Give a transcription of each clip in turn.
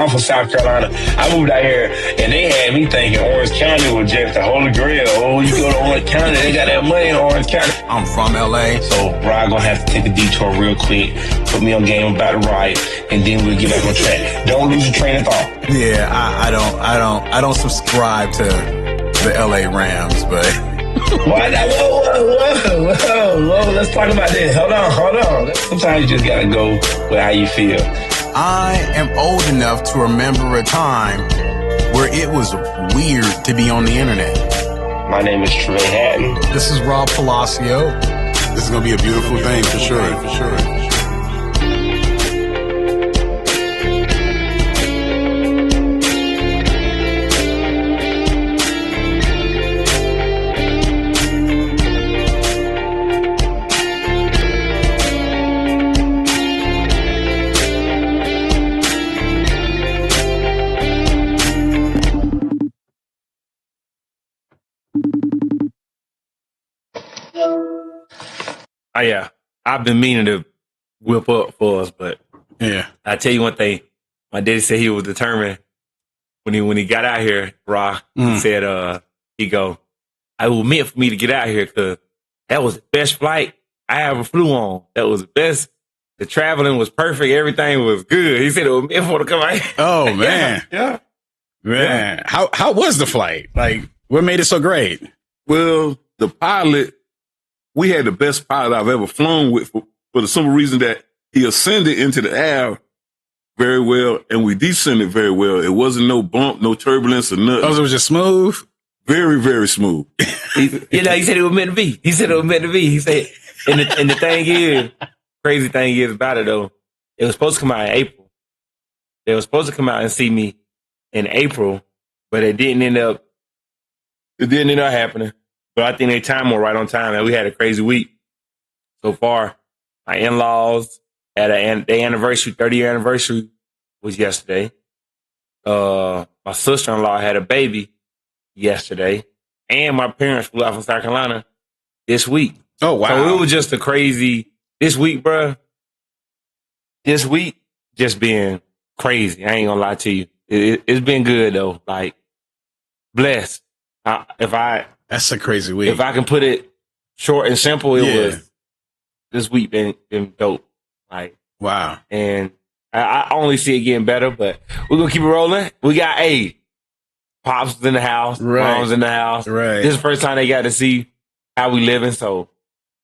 I'm from South Carolina. I moved out here, and they had me thinking Orange County was just the Holy Grail. Oh, you go to Orange County, they got that money in Orange County. I'm from LA. So, bro, I'm gonna have to take a detour real quick, put me on game about to right, and then we'll get back on track. Don't lose your train of thought. Yeah, I don't subscribe to the LA Rams, but Why not? Whoa. Let's talk about this. Hold on. Sometimes you just gotta go with how you feel. I am old enough to remember a time where it was weird to be on the internet. My name is Travay Hatten. This is Rob Palacio. This is going to be a beautiful thing for sure. Oh, yeah. I've been meaning to whip up for us, but Yeah. I tell you one thing. My daddy said he was determined when he got out here, Rock. He said, he go, I was meant for me to get out here because that was the best flight I ever flew on. That was the best. The traveling was perfect. Everything was good. He said it was meant for to come out here. Oh, man. Yeah. Man. How was the flight? Like, what made it so great? Well, the pilot, we had the best pilot I've ever flown with for the simple reason that he ascended into the air very well and we descended very well. It wasn't no bump, no turbulence or nothing. Oh, it was just smooth? Very, very smooth. He said it was meant to be. He said, and the thing is, crazy thing is about it though, it was supposed to come out in April. They were supposed to come out and see me in April, but it didn't end up happening. But I think they timed were right on time, and we had a crazy week so far. My in-laws had their anniversary, 30-year anniversary was yesterday. My sister-in-law had a baby yesterday, and my parents flew out from South Carolina this week. Oh, wow. So it was just a crazy, this week, bruh, this week just being crazy. I ain't gonna lie to you. It's been good, though. Like, blessed. That's a crazy week. If I can put it short and simple, it was this week been dope. Like, wow. And I only see it getting better, but we're gonna keep it rolling. We got Pops in the house, Right. Mom's in the house. Right. This is the first time they got to see how we living, so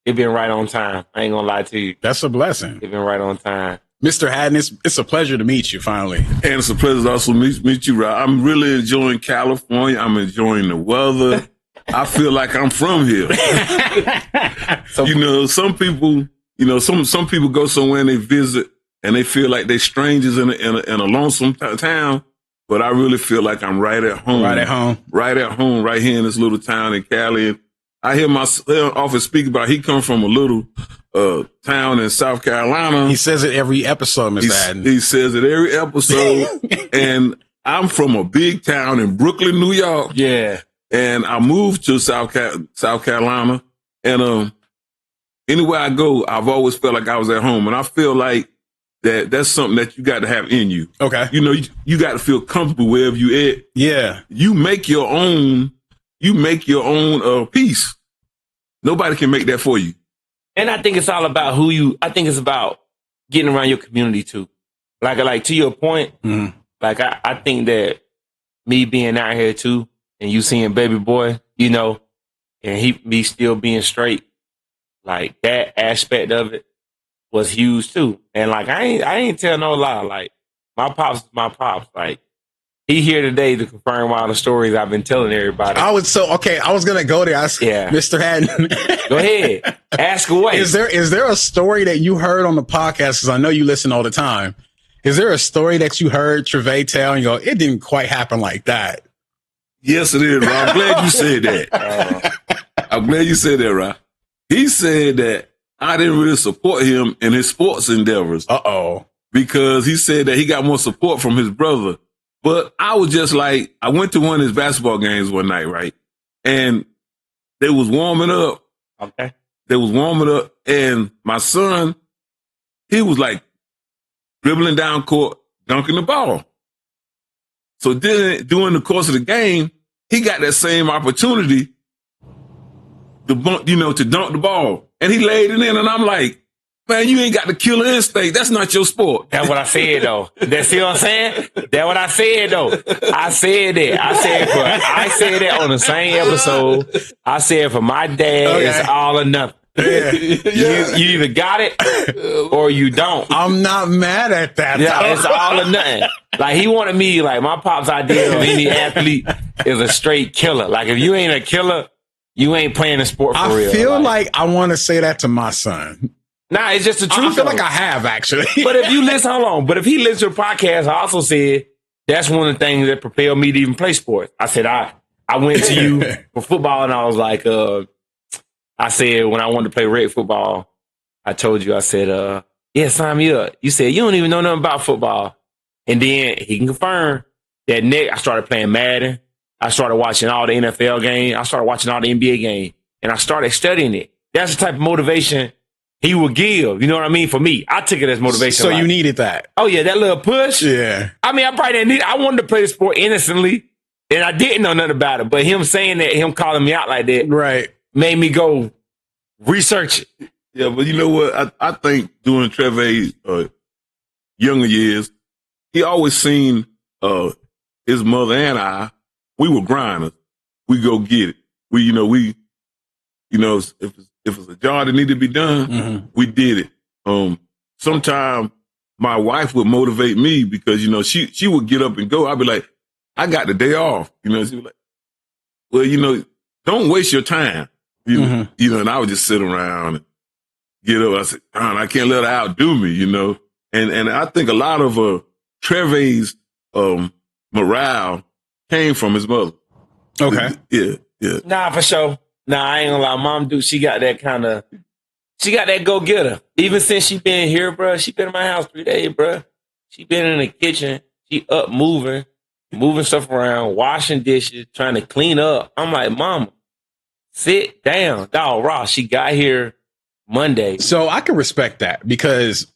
it been right on time. I ain't gonna lie to you. That's a blessing. It been right on time. Mr. Hatten, it's a pleasure to meet you finally. And it's a pleasure to also meet you, Rob. I'm really enjoying California. I'm enjoying the weather. I feel like I'm from here. So, some people, some people go somewhere and they visit and they feel like they're strangers in a lonesome town. But I really feel like I'm right at home. Right at home. Right at home, right here in this little town in Cali. And I hear my office speak about he come from a little town in South Carolina. He says it every episode, Mr. Hatten. He says it every episode. And I'm from a big town in Brooklyn, New York. yeah. And I moved to South Carolina. And anywhere I go, I've always felt like I was at home. And I feel like that's something that you got to have in you. Okay. You got to feel comfortable wherever you at. Yeah. You make your own peace. Nobody can make that for you. And I think it's all about I think it's about getting around your community too. Like to your point, like I think that me being out here too, and you seeing baby boy, and me still being straight, like that aspect of it was huge too. And like I ain't tell no lie. Like my pops, like he here today to confirm all the stories I've been telling everybody. I was gonna go there. Mr. Hatten. Go ahead. Ask away. Is there a story that you heard on the podcast? Because I know you listen all the time. Is there a story that you heard Travay tell and you go, it didn't quite happen like that? Yes, it is, Rob. I'm glad you said that. I'm glad you said that, Rob. He said that I didn't really support him in his sports endeavors. Uh-oh. Because he said that he got more support from his brother. But I was just like, I went to one of his basketball games one night, right? And they was warming up. Okay. They was warming up. And my son, he was like dribbling down court, dunking the ball. So then during the course of the game, he got that same opportunity to dunk the ball. And he laid it in, and I'm like, man, you ain't got the killer instinct. That's not your sport. That's what I said, though. See what I'm saying? That's what I said, though. I said that. I said that on the same episode. I said for my dad, it's all or nothing. Yeah. You either got it or you don't. I'm not mad at that. Yeah, it's all or nothing. Like, he wanted me, like, my pop's idea of any athlete is a straight killer. Like, if you ain't a killer, you ain't playing the sport for real. I feel like I want to say that to my son. Nah, it's just the truth. I feel like I have, actually. But if you listen, hold on. But if he listens to the podcast, I also said that's one of the things that propelled me to even play sports. I said, I went to you for football, and I was like, I said, when I wanted to play red football, I told you, I said, yeah, sign me up. You said, you don't even know nothing about football. And then he can confirm that I started playing Madden. I started watching all the NFL games. I started watching all the NBA games. And I started studying it. That's the type of motivation he would give. You know what I mean? For me, I took it as motivation. So you needed that. Oh, yeah, that little push. Yeah. I mean, I probably didn't need it. I wanted to play the sport innocently, and I didn't know nothing about it. But him saying that, him calling me out like that, Right. made me go research it. Yeah, but you know what? I think during Travay's younger years, he always seen his mother and I, we were grinders. We go get it. If it's a job that needed to be done, we did it. Sometimes my wife would motivate me because, she would get up and go. I'd be like, I got the day off. She was like, well, don't waste your time. And I would just sit around and get up. I said, I can't let her outdo me, And I think a lot of Travay's morale came from his mother. Okay. Yeah. Nah, for sure. Nah, I ain't gonna lie. Mom, dude, she got that go-getter. Even since she been here, bro, she been in my house 3 days, bro. She been in the kitchen. She up moving stuff around, washing dishes, trying to clean up. I'm like, Mama, sit down. Dog, Ross, she got here Monday. So I can respect that because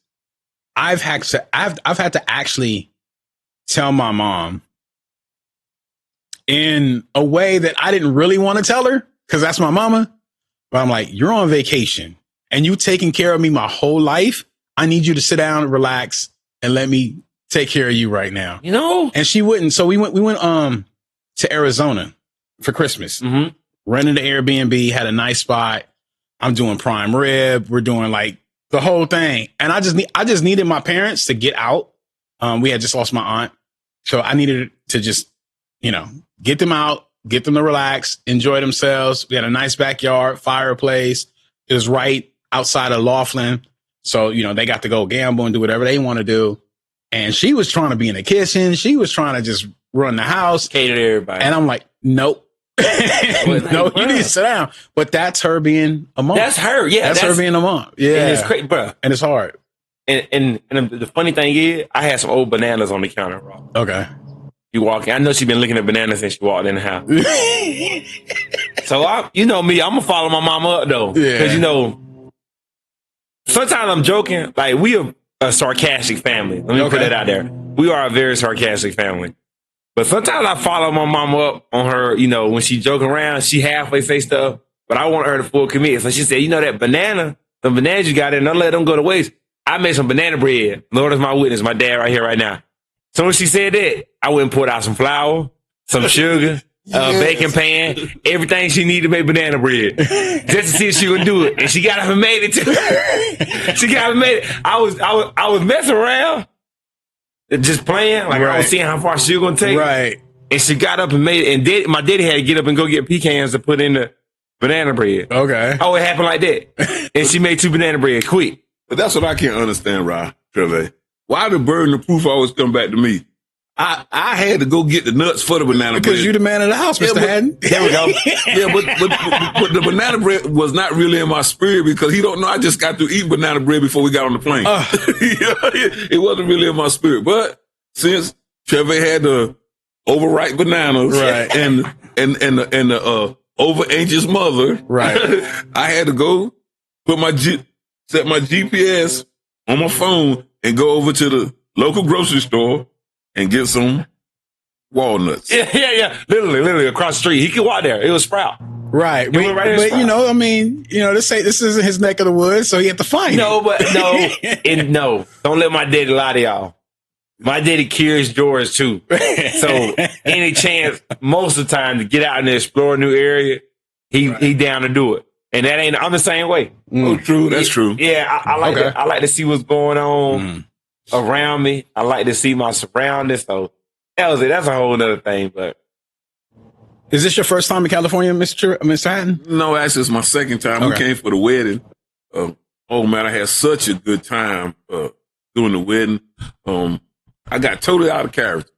I've had to actually tell my mom in a way that I didn't really want to tell her because that's my mama. But I'm like, you're on vacation and you taking care of me my whole life. I need you to sit down and relax and let me take care of you right now. And she wouldn't. So we went to Arizona for Christmas. Rented an Airbnb, had a nice spot. I'm doing prime rib. We're doing like the whole thing. And I just needed my parents to get out. We had just lost my aunt. So I needed to just, get them out, get them to relax, enjoy themselves. We had a nice backyard, fireplace. It was right outside of Laughlin. So, they got to go gamble and do whatever they want to do. And she was trying to be in the kitchen. She was trying to just run the house. Cater to everybody. And I'm like, nope. No, you need to sit down. But that's her being a mom. That's her. Yeah. That's her being a mom. Yeah. And it's crazy, bro. And it's hard. And the funny thing is, I had some old bananas on the counter, bro. Okay. You walk in. I know she been looking at bananas since she walked in the house. So, you know me, I'm going to follow my mama up, though. Because, sometimes I'm joking. Like, we are a sarcastic family. Let me put that out there. We are a very sarcastic family. But sometimes I follow my mama up on her, when she joking around, she halfway say stuff, but I want her to full commit. So she said, that banana, the bananas you got in, don't let them go to waste. I made some banana bread. Lord is my witness, my dad right here, right now. So when she said that, I went and poured out some flour, some sugar, baking pan, everything she needed to make banana bread. Just to see if she would do it. And she got up and made it too. She got up and made it. I was messing around. Just playing, like I was seeing how far she was gonna take. Right. And she got up and made it. And my daddy had to get up and go get pecans to put in the banana bread. Okay. Oh, it happened like that. And she made 2 banana bread quick. But that's what I can't understand, Travay. Why the burden of proof always come back to me? I had to go get the nuts for the banana bread. Because you the man of the house, Mr. Hatten. There we go. Yeah, but the banana bread was not really in my spirit because he don't know I just got to eat banana bread before we got on the plane. It wasn't really in my spirit. But since Travay had the overripe bananas and the over anxious mother, I had to go set my GPS on my phone and go over to the local grocery store and get some Walnuts. Yeah. Literally across the street. He could walk there. It was Sprout. Right. He went right in But Sprout. you know, I mean, you know, this isn't his neck of the woods, so he had to find No, it. but no. Don't let my daddy lie to y'all. My daddy curious George too. So any chance, most of the time, to get out and explore a new area, he down to do it. And that ain't. I'm the same way. Oh, true. That's true. Yeah, I like Okay. I like to see what's going on around me. I like to see my surroundings. So that was it. That's a whole other thing. But Is this your first time in California, Mr. Hatton? No, actually, it's my second time. We Okay. came for the wedding. Oh man, I had such a good time doing the wedding. I got totally out of character.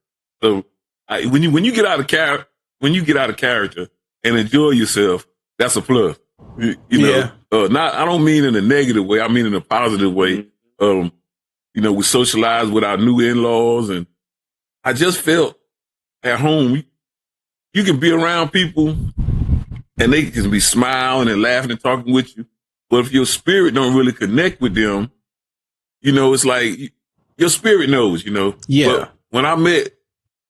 So when you get out of character and enjoy yourself, that's a plus. You know, I don't mean in a negative way. I mean in a positive way. You know, we socialized with our new in-laws, and I just felt at home. You can be around people and they can be smiling and laughing and talking with you. But if your spirit don't really connect with them, you know, it's like your spirit knows, you know. Yeah. But when I met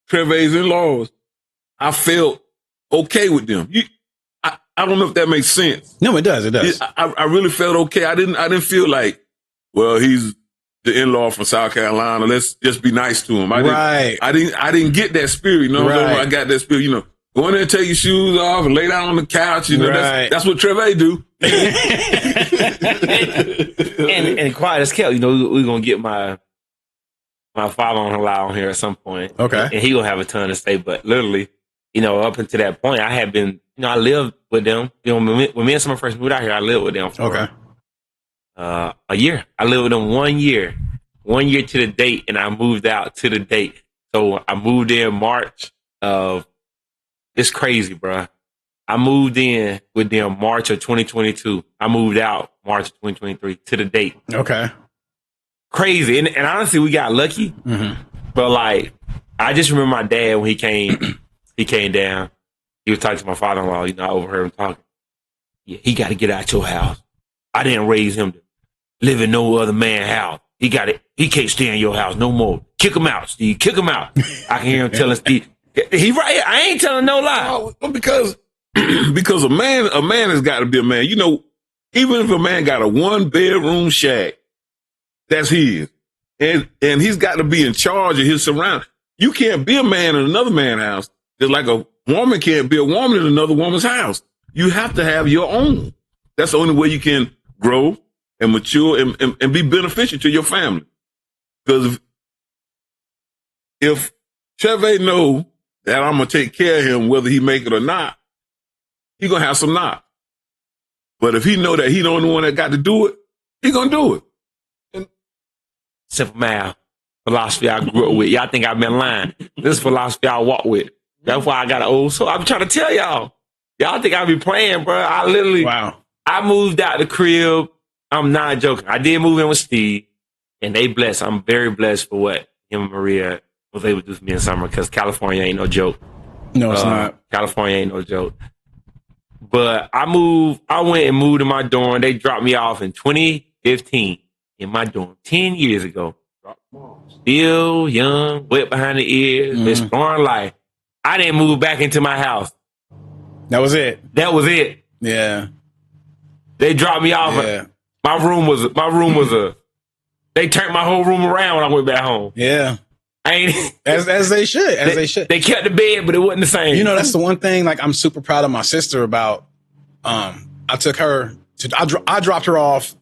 Travay's in-laws, I felt okay with them. I don't know if that makes sense. No, it does. It does. I really felt okay. I didn't feel like, well, he's the in-law from South Carolina. Let's just be nice to him. I didn't get that spirit. You know, Right. I got that spirit. You know, go in there and take your shoes off and lay down on the couch. You know, Right. that's what Travay do. and quiet as kept, you know, we're gonna get my father-in-law on here at some point. Okay. And he gonna have a ton to say. But literally, you know, up until that point, I had been, you know, I lived with them. You know, when me and someone first moved out here, I lived with them for a year. I lived with them 1 year to the date, and I moved out to the date. So I moved in March of. It's crazy, bro. I moved in with them March of 2022. I moved out March of 2023 to the date. Okay. Crazy. And honestly, we got lucky. Mm-hmm. But like, I just remember my dad when he came down. He was talking to my father-in-law. You know, I overheard him talking. Yeah, he got to get out your house. I didn't raise him to live in no other man's house. He can't stay in your house no more. Kick him out, Steve. Kick him out. I can hear him telling Steve. He right. I ain't telling no lie. Well, because a man has got to be a man. You know, even if a man got a 1-bedroom shack, that's his, and he's got to be in charge of his surroundings. You can't be a man in another man's house, just like a woman can't be a woman in another woman's house. You have to have your own. That's the only way you can grow and mature and be beneficial to your family. Because if Chevy know that I'm going to take care of him, whether he make it or not, he going to have some knocks. But if he know that he the only one that got to do it, he going to do it. Simple math philosophy I grew up with. Y'all think I've been lying. This is philosophy I walk with. That's why I got an old soul. I'm trying to tell y'all. Y'all think I be playing, bro. I literally, I moved out the crib. I'm not joking. I did move in with Steve, and they blessed. I'm very blessed for what him and Maria was able to do for me in summer, because California ain't no joke. No, it's not. California ain't no joke. But I went and moved in my dorm. They dropped me off in 2015 in my dorm 10 years ago. Still young, wet behind the ears, exploring life. I didn't move back into my house. That was it. Yeah. They dropped me off. Yeah. My room was they turned my whole room around when I went back home. Yeah. I ain't As they should. They should. They kept the bed, but it wasn't the same. You know, that's the one thing, like, I'm super proud of my sister about. I took her to, I dropped her off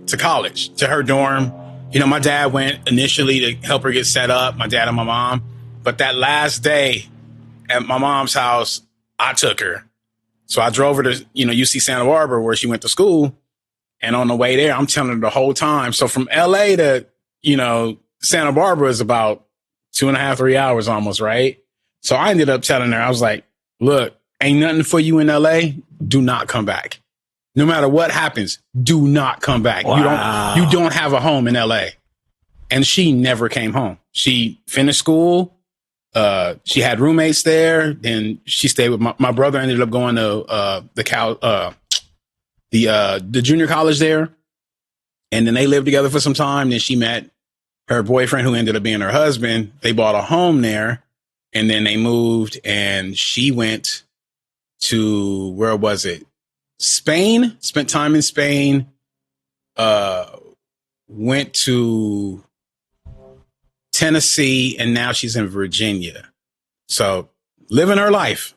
to college, to her dorm. You know, my dad went initially to help her get set up, my dad and my mom. But that last day at my mom's house, I took her. So I drove her to, you know, UC Santa Barbara, where she went to school. And on the way there, I'm telling her the whole time. So from LA to, you know, Santa Barbara is about 2.5, 3 hours almost, right? So I ended up telling her, I was like, look, ain't nothing for you in LA. Do not come back. No matter what happens, do not come back. Wow. You don't have a home in LA. And she never came home. She finished school. She had roommates there. Then she stayed with my brother. Ended up going to the junior college there. And then they lived together for some time. Then she met her boyfriend, who ended up being her husband. They bought a home there. And then they moved and she went to, where was it? Spain, spent time in Spain, went to Tennessee, and now she's in Virginia. So living her life,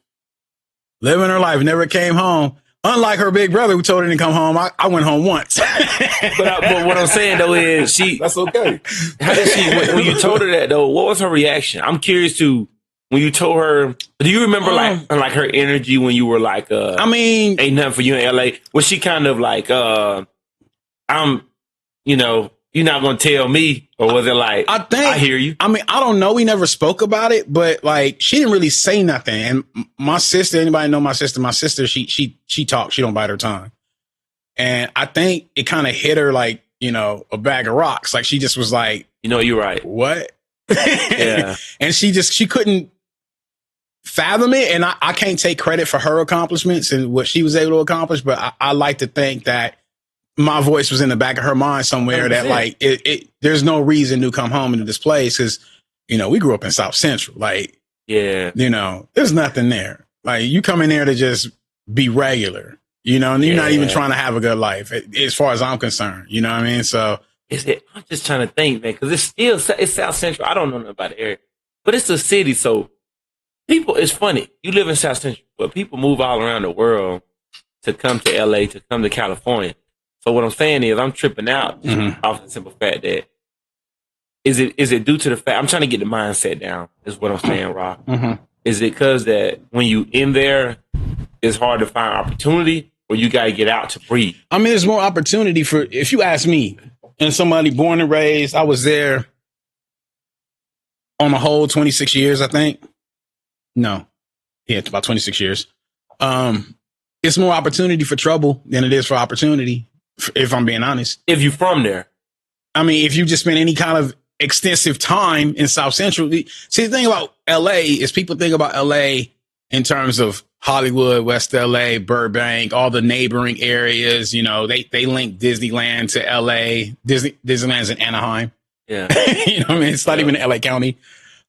never came home. Unlike her big brother who told her to come home, I went home once. But what I'm saying though is That's okay. how did she, when you told her that though, what was her reaction? I'm curious to, when you told her, do you remember like her energy when you were like, ain't nothing for you in LA? Was she kind of like, I'm, you're not going to tell me? Or was it like, I hear you? I mean, I don't know. We never spoke about it, but like, she didn't really say nothing. And my sister, anybody know my sister, she talks, she don't bite her tongue. And I think it kind of hit her like, a bag of rocks. Like she just was like, you're right. What? Yeah. And she couldn't fathom it. And I can't take credit for her accomplishments and what she was able to accomplish, but I like to think that my voice was in the back of her mind somewhere 100%. That like there's no reason to come home into this place because we grew up in South Central. Like, yeah, there's nothing there. Like you come in there to just be regular, and you're not even trying to have a good life as far as I'm concerned. You know what I mean? So I'm just trying to think, man, because it's South Central. I don't know nothing about the area, but it's a city. So people, it's funny. You live in South Central, but people move all around the world to come to LA, to come to California. So what I'm saying is I'm tripping out off the simple fact that is it due to the fact I'm trying to get the mindset down is what I'm saying, Rob. Mm-hmm. Is it because that when you in there, it's hard to find opportunity or you got to get out to breathe? I mean, there's more opportunity for, if you ask me and somebody born and raised, I was there on the whole 26 years, I think. No. Yeah, it's about 26 years. It's more opportunity for trouble than it is for opportunity. If I'm being honest. If you're from there. I mean, if you just spend any kind of extensive time in South Central. See, the thing about LA is people think about LA in terms of Hollywood, West LA, Burbank, all the neighboring areas. They link Disneyland to LA. Disneyland's in Anaheim. Yeah. What I mean? It's not even in LA County.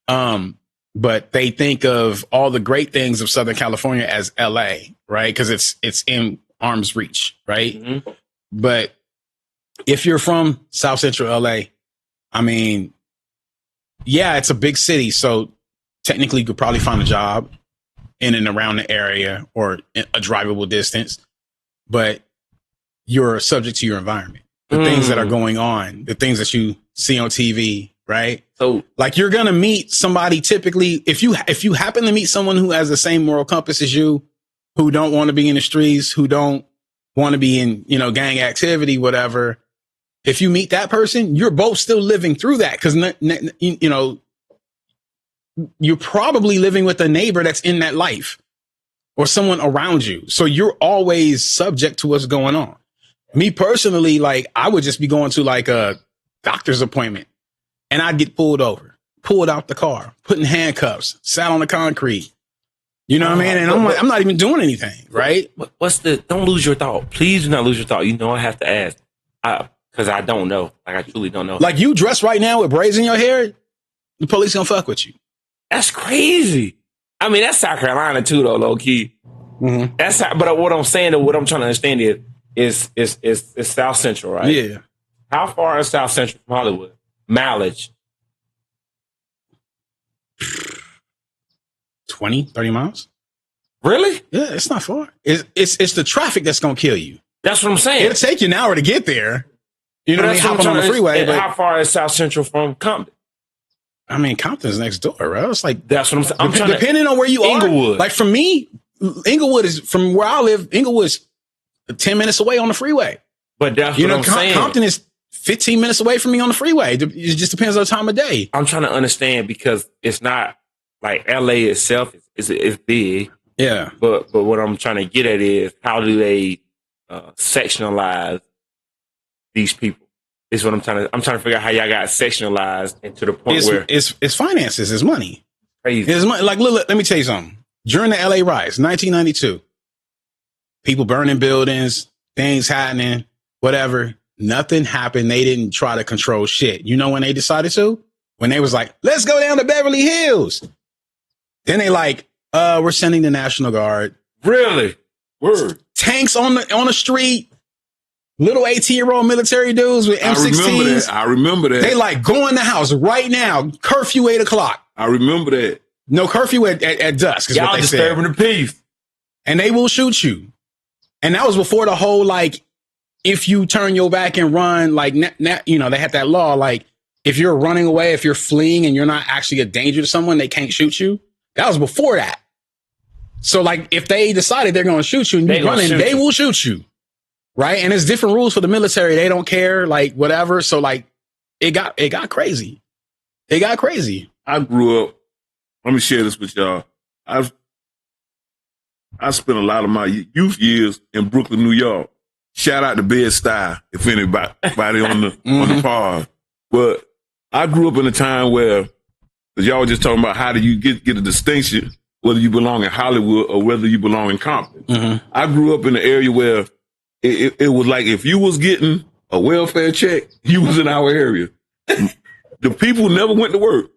But they think of all the great things of Southern California as LA, right? Because it's in arm's reach, right? Mm-hmm. But if you're from South Central LA, I mean, yeah, it's a big city. So technically you could probably find a job in and around the area or a drivable distance, but you're subject to your environment, the things that are going on, the things that you see on TV, right? So like you're going to meet somebody typically, if you happen to meet someone who has the same moral compass as you, who don't want to be in the streets, who don't want to be in, gang activity, whatever. If you meet that person, you're both still living through that because, you're probably living with a neighbor that's in that life or someone around you. So you're always subject to what's going on. Me personally, like I would just be going to like a doctor's appointment and I'd get pulled over, pulled out the car, put in handcuffs, sat on the concrete. You know what I mean? And I'm not even doing anything, right? Don't lose your thought. Please do not lose your thought. I have to ask. Because I don't know. Like, I truly don't know. Like, you dressed right now with braids in your hair, the police gonna fuck with you. That's crazy. I mean, that's South Carolina too, though, low key. Mm-hmm. But what I'm saying, what I'm trying to understand is South Central, right? Yeah. How far is South Central from Hollywood? Mileage? 20, 30 miles. Really? Yeah, it's not far. It's the traffic that's gonna kill you. That's what I'm saying. It'll take you an hour to get there. You know what I mean? Hopping on the freeway. But how far is South Central from Compton? I mean, Compton's next door, bro. It's like that's what I'm saying. Depending on where you Inglewood. are. Like for me, Inglewood is from where I live. Inglewood's 10 minutes away on the freeway. But that's what I'm saying. Compton is 15 minutes away from me on the freeway. It just depends on the time of day. I'm trying to understand because it's not like LA itself is big. Yeah. But what I'm trying to get at is how do they sectionalize these people? Is what I'm trying to figure out how y'all got sectionalized and to the point where it's finances, it's money. Crazy. It's money. Like, look, let me tell you something. During the LA riots, 1992, people burning buildings, things happening, whatever. Nothing happened. They didn't try to control shit. You know when they decided to? When they was like, let's go down to Beverly Hills. Then they like, we're sending the National Guard. Really? Word. Tanks on the street. Little 18-year-old military dudes with M16s. I remember that. They like, go in the house right now. Curfew 8 o'clock. I remember that. No curfew at dusk is Y'all what they disturbing said. the peace. And they will shoot you. And that was before the whole, like, if you turn your back and run, like, you know, they had that law, like, if you're running away, if you're fleeing and you're not actually a danger to someone, they can't shoot you. That was before that. So, like, if they decided they're going to shoot you and you're running, they will shoot you. Right? And there's different rules for the military. They don't care, like, whatever. So, like, it got crazy. It got crazy. I grew up, let me share this with y'all. I spent a lot of my youth years in Brooklyn, New York. Shout out to Bed-Stuy, if anybody on the pod. But I grew up in a time where, because y'all were just talking about how do you get a distinction, whether you belong in Hollywood or whether you belong in Compton. Mm-hmm. I grew up in an area where it was like if you was getting a welfare check, you was in our area. The people never went to work.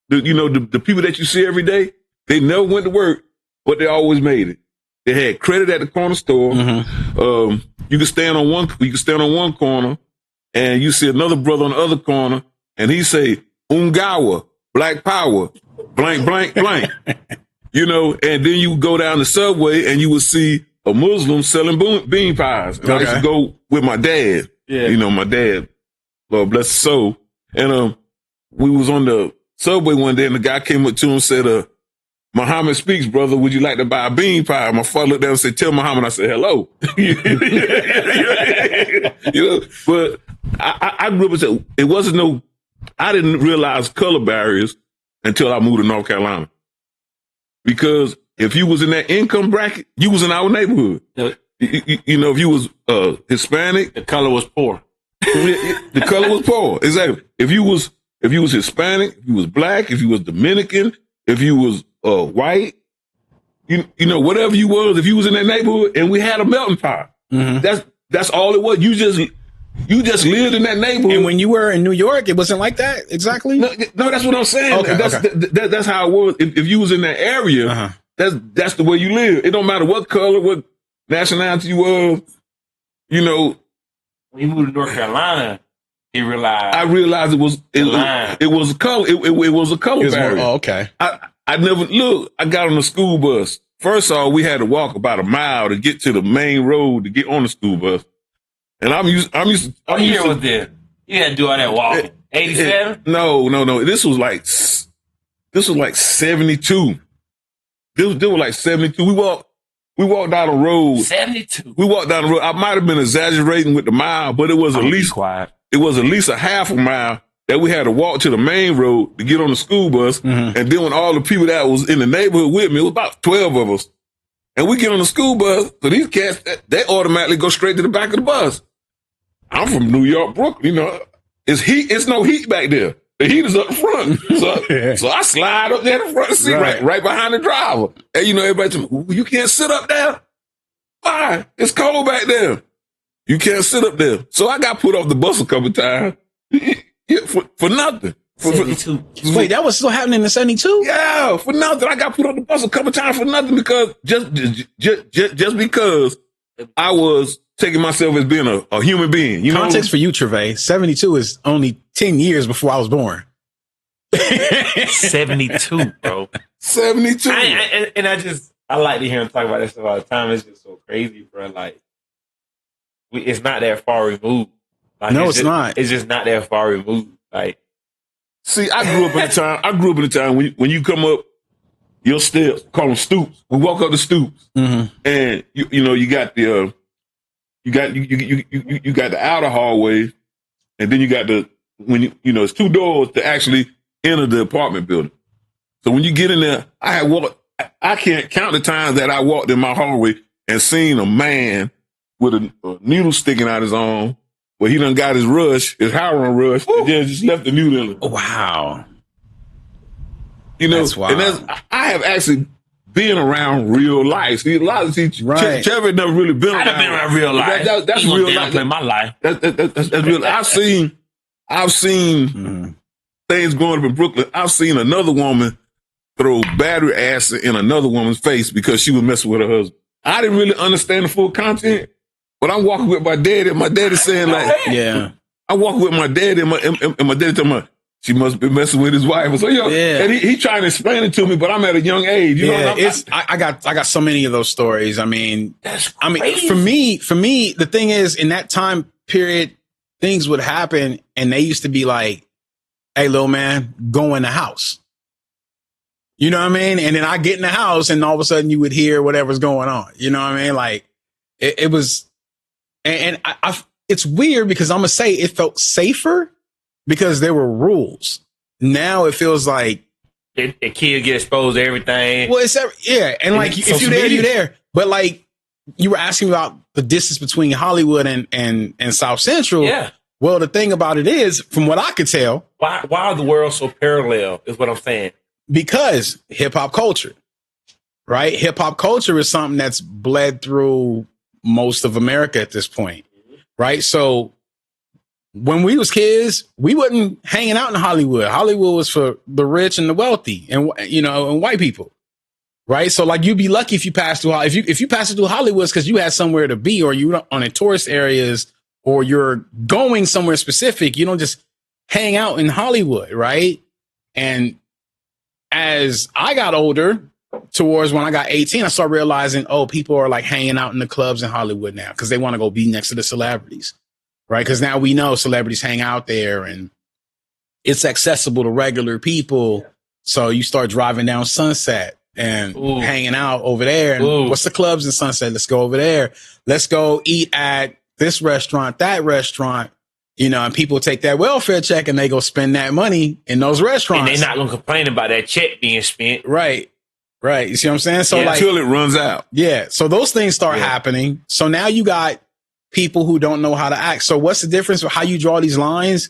The people that you see every day, they never went to work, but they always made it. They had credit at the corner store. Mm-hmm. You could stand on one corner, and you see another brother on the other corner, and he say, Ungawa, Black Power, blank, blank, blank. And then you go down the subway, and you would see a Muslim selling bean pies. And I used to go with my dad. Yeah. My dad, Lord bless his soul. And we was on the subway one day, and the guy came up to him and said, Muhammad speaks, brother. Would you like to buy a bean pie? My father looked down and said, tell Muhammad. I said, hello. But I grew up and said, I didn't realize color barriers until I moved to North Carolina. Because if you was in that income bracket, you was in our neighborhood. If you was Hispanic. The color was poor. The color was poor. Exactly. If you was Hispanic, if you was black, if you was Dominican, if you was white, whatever you was, if you was in that neighborhood and we had a melting pot, that's all it was. You just lived in that neighborhood. And when you were in New York, it wasn't like that exactly? No, that's what I'm saying. Okay, that's how it was. If you was in that area, that's the way you live. It don't matter what color, what nationality you was, When you moved to North Carolina, I realized it was a color. It was a color barrier. Okay. I got on the school bus. First of all, we had to walk about a mile to get to the main road to get on the school bus. And I'm used to. What year was this? You had to do all that walking. 87? No. This was like 72. This was like 72. We walked down the road. 72. We walked down the road. I might have been exaggerating with the mile, but it was at least quiet. It was at least a half a mile that we had to walk to the main road to get on the school bus. Mm-hmm. And then when all the people that was in the neighborhood with me, it was about 12 of us. And we get on the school bus, so these cats, they automatically go straight to the back of the bus. I'm from New York, Brooklyn, it's no heat back there. The heat is up front. So I slide up there in the front seat, right behind the driver. And everybody tell me, you can't sit up there. Why? It's cold back there. You can't sit up there. So I got put off the bus a couple times. For nothing. 72. Wait, that was still happening in 72? Yeah, for nothing. I got put on the bus a couple times for nothing because just because I was taking myself as being a human being. Context for you, Travay. 72 is only 10 years before I was born. 72, bro. 72. I like to hear him talk about this stuff all the time. It's just so crazy, bro. Like, it's not that far removed. Like, no, it's not. It's just not that far removed. Like, see, I grew up in a time when you come up your steps, call them stoops. We walk up the stoops, and you got the you got the outer hallway, and then you got it's two doors to actually enter the apartment building. So when you get in there, I can't count the times that I walked in my hallway and seen a man with a needle sticking out his arm, where he done got his heroin rush, and then just left the needle in it. Wow. That's wild. And I have actually been around real life. See, a lot of teachers, Trevor never really been around. I've been around real life. That's real life. My life. That's real. I've seen things growing up in Brooklyn. I've seen another woman throw battery acid in another woman's face because she was messing with her husband. I didn't really understand the full content, but I'm walking with my daddy, and my daddy saying like, yeah. I walk with my daddy, and my daddy telling me, she must be messing with his wife. So, Yeah. And he trying to explain it to me, but I'm at a young age. You know, I got so many of those stories. I mean, That's crazy. for me, the thing is, in that time period, things would happen, and they used to be like, "Hey, little man, go in the house." You know what I mean? And then I get in the house, and all of a sudden, you would hear whatever's going on. You know what I mean? Like it was, and it's weird because I'm gonna say it felt safer because there were rules. Now it feels like the kid get exposed to everything. well, and like if you're there, you're there. But like you were asking about the distance between Hollywood and South Central. Yeah. Well, the thing about it is, from what I could tell, Why are the worlds so parallel? Is what I'm saying. because hip hop culture, right? Hip hop culture is something that's bled through most of America at this point, right? So when we was kids, we wasn't hanging out in Hollywood. Hollywood was for the rich and the wealthy, and and white people, right? So like you'd be lucky if you passed through if you passed through Hollywood because you had somewhere to be, or you were on in tourist areas, or you're going somewhere specific. You don't just hang out in Hollywood, right? And as I got older, towards when I got 18, I started realizing, people are like hanging out in the clubs in Hollywood now because they want to go be next to the celebrities, right? Because now we know celebrities hang out there and it's accessible to regular people. So you start driving down Sunset and hanging out over there. And what's the clubs in Sunset? Let's go over there. Let's go eat at this restaurant, that restaurant. And people take that welfare check and they go spend that money in those restaurants. And they're not going to complain about that check being spent. Right. Right. You see what I'm saying? So until it runs out. Yeah. So those things start happening. So now you got people who don't know how to act. So what's the difference with how you draw these lines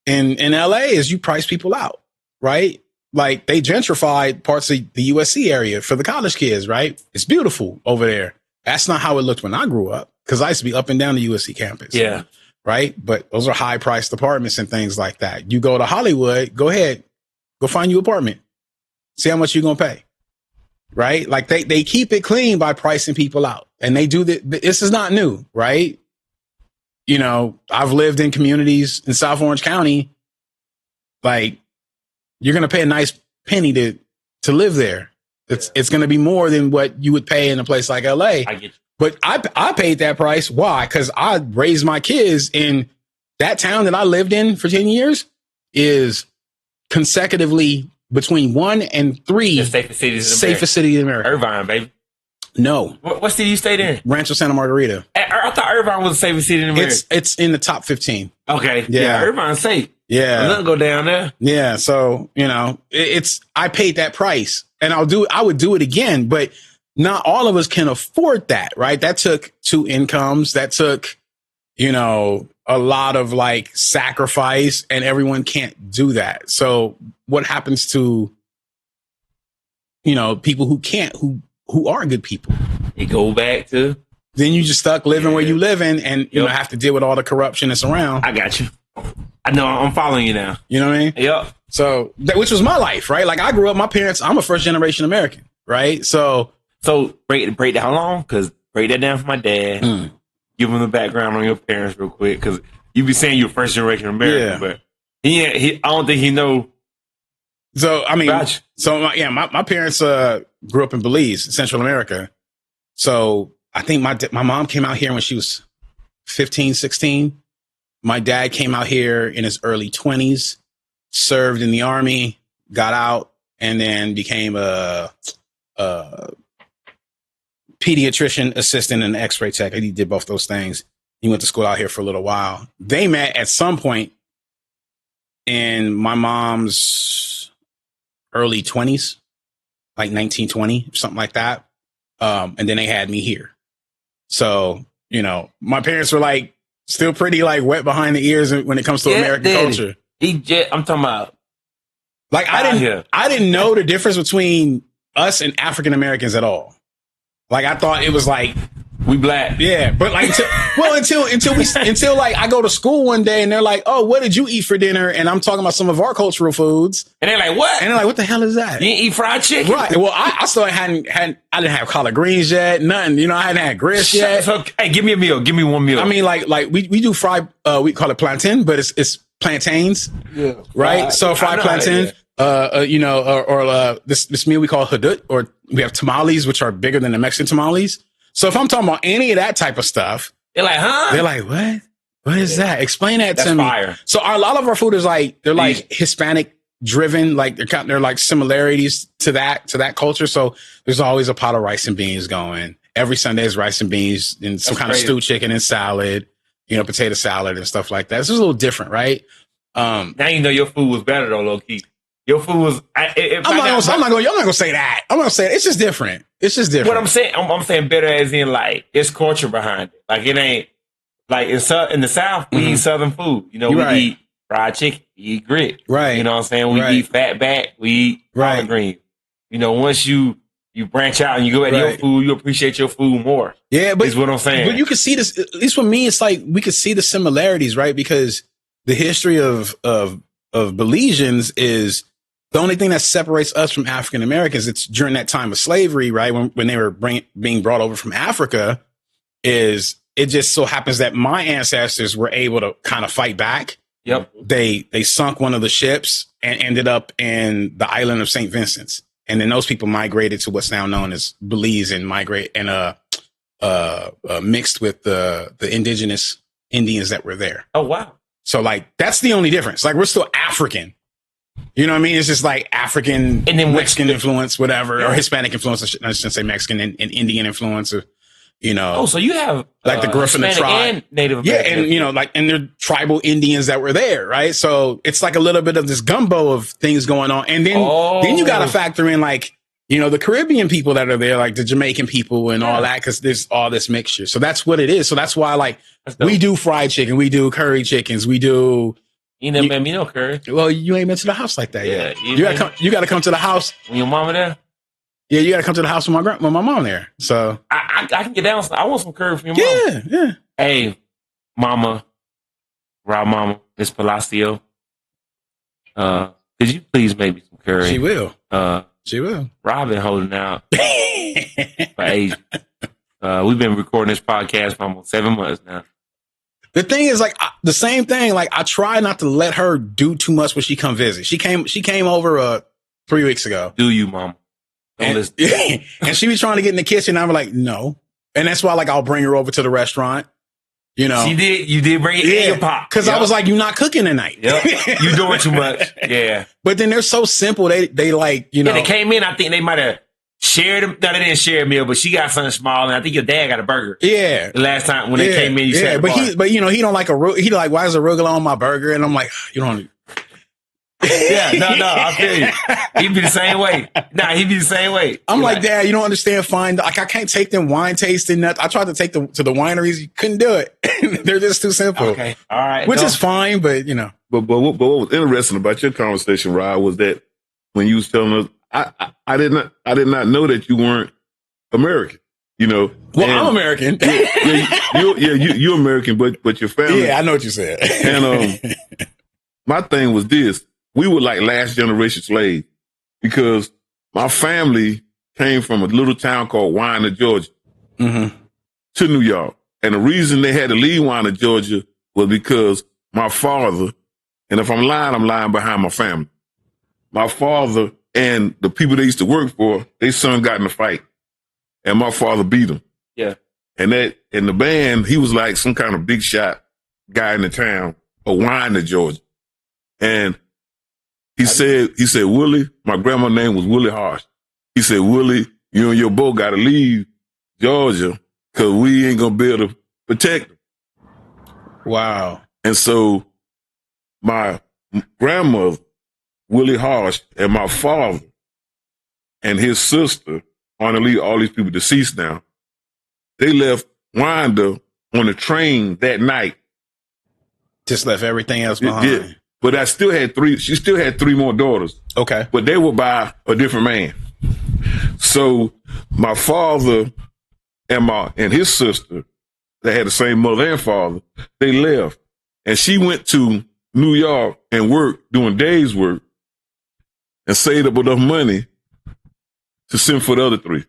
in LA is you price people out, right? Like they gentrified parts of the USC area for the college kids, right? It's beautiful over there. That's not how it looked when I grew up because I used to be up and down the USC campus. Yeah. Right. But those are high priced apartments and things like that. You go to Hollywood, go ahead, go find you an apartment. See how much you're going to pay. Right. Like they keep it clean by pricing people out, and they do that. This is not new. Right. I've lived in communities in South Orange County. Like you're going to pay a nice penny to live there. It's going to be more than what you would pay in a place like LA. I get you. But I paid that price. Why? Because I raised my kids in that town that I lived in for 10 years is consecutively between 1 and 3 The safest cities in America. Irvine, baby. No. What city you stayed in? Rancho Santa Margarita. I thought Irvine was the safest city in America. It's in the top 15. Okay. Yeah. Irvine's safe. Yeah. I'm gonna go down there. Yeah. So, I paid that price and I would do it again, but not all of us can afford that, right? That took 2 incomes. That took, a lot of like sacrifice, and everyone can't do that. So what happens to, people who can't, who are good people? You go back to. Then you just stuck living where you live in and, have to deal with all the corruption that's around. I got you. I know. I'm following you now. You know what I mean? Yep. So, which was my life, right? Like I grew up, I'm a first generation American, right? So break that how long? Because break that down for my dad. Give him the background on your parents real quick, because you be saying you're first generation American, but he I don't think he know. So I mean, Gotcha. My parents grew up in Belize, Central America. So I think my mom came out here when she was 15, 16. My dad came out here in his early 20s, served in the Army, got out, and then became a pediatrician assistant and x-ray tech. He did both those things. He went to school out here for a little while. They met at some point in my mom's early 20s, like 1920, something like that. And then they had me here. So, my parents were like still pretty like wet behind the ears when it comes to American culture. I'm talking about like I didn't know the difference between us and African Americans at all. Like I thought it was like We black. Yeah, but like until like I go to school one day and they're like, "Oh, what did you eat for dinner?" And I'm talking about some of our cultural foods, And they're like, what? and they're like, "What the hell is that?" You didn't eat fried chicken? Right. Well, I still hadn't. I didn't have collard greens yet. Nothing. You know, I hadn't had grits yet. So, hey, give me a meal. Give me one meal. I mean, like we do fried. We call it plantain, but it's plantains. Yeah. Right. So fried plantain. This meal we call hadut, or we have tamales, which are bigger than the Mexican tamales. So if I'm talking about any of that type of stuff, they're like, huh? they're like, what? What is that? Explain that That's to me. fire. So a lot of our food is like, they're like Hispanic driven, like they're like similarities to that culture. So there's always a pot of rice and beans going. Every Sunday is rice and beans and some kind of stewed chicken and salad, potato salad and stuff like that. This is a little different, right? Now you know your food was better though, low key. Your food was. I'm not going. Y'all not gonna say that. I'm gonna say it's just different. It's just different. What I'm saying, I'm saying better as in like it's culture behind it. Like it ain't like in the South we eat Southern food. We eat fried chicken, we eat grit. Right. You know what I'm saying? We eat fat back, we eat collard green. Once you branch out and you go at your food, you appreciate your food more. Yeah, but is what I'm saying. But you can see this. At least for me, it's like we could see the similarities, right? Because the history of Belizeans is. The only thing that separates us from African Americans, it's during that time of slavery, right? When they were being brought over from Africa, is it just so happens that my ancestors were able to kind of fight back. Yep. They sunk one of the ships and ended up in the island of St. Vincent's. And then those people migrated to what's now known as Belize and mixed with the indigenous Indians that were there. Oh, wow. So like, that's the only difference. Like we're still African. You know what I mean? It's just like African and then Mexican influence, whatever, or Hispanic influence. I shouldn't say Mexican and Indian influence. Oh, so you have like the Griffin tribe, and Native American. Yeah, and and they're tribal Indians that were there, right? So it's like a little bit of this gumbo of things going on, and then you got to factor in like the Caribbean people that are there, like the Jamaican people and all that, because there's all this mixture. So that's what it is. So that's why like we do fried chicken, we do curry chickens, we do. You never made me no curry. Well, you ain't been to the house like that yet. You gotta come to the house. When your mama there? Yeah, you gotta come to the house with my mom there. So I can get down. I want some curry from your mom. Yeah. Hey, mama, Rob mama, Miss Palacio. Could you please make me some curry? She will. She will. Rob been holding out for age. We've been recording this podcast for almost 7 months now. The thing is, like, the same thing. Like, I try not to let her do too much when she come visit. She came over 3 weeks ago. Do you, mom? And she be trying to get in the kitchen. I'm like, no. And that's why, like, I'll bring her over to the restaurant. You did bring it in your pot. Because I was like, you're not cooking tonight. Yep. You doing too much. Yeah. But then they're so simple. They like, And they came in, I think they might have shared them. No, they didn't share a meal, but she got something small, and I think your dad got a burger. Yeah. The last time when they came in, you said, but he don't like he like, why is arugula on my burger? And I'm like, you don't. Yeah, no, I feel you. He'd be the same way. He'd be the same way. I'm like, Dad, you don't understand fine. Like, I can't take them wine tasting. I tried to take them to the wineries. You couldn't do it. They're just too simple. Okay. All right. Which is fine, but But what was interesting about your conversation, Rod, was that when you was telling us, I did not know that you weren't American. Well, I'm American. You're American, but your family. Yeah, I know what you said. And my thing was this: we were like last generation slaves because my family came from a little town called Winder, Georgia, to New York, and the reason they had to leave Winder, Georgia, was because my father. And if I'm lying behind my family. My father and the people they used to work for, their son got in a fight. And my father beat him. Yeah. And in the band, he was like some kind of big shot guy in the town of Winder, Georgia. And he said, Willie, my grandma's name was Willie Harsh. He said, Willie, you and your boy got to leave Georgia because we ain't going to be able to protect them. Wow. And so my grandmother, Willie Harsh, and my father and his sister, all these people deceased now, they left Winder on the train that night. Just left everything else behind. Yeah. But she still had 3 more daughters. Okay. But they were by a different man. So my father and his sister, they had the same mother and father, they left. And she went to New York and worked doing days work and saved up enough money to send for the other three.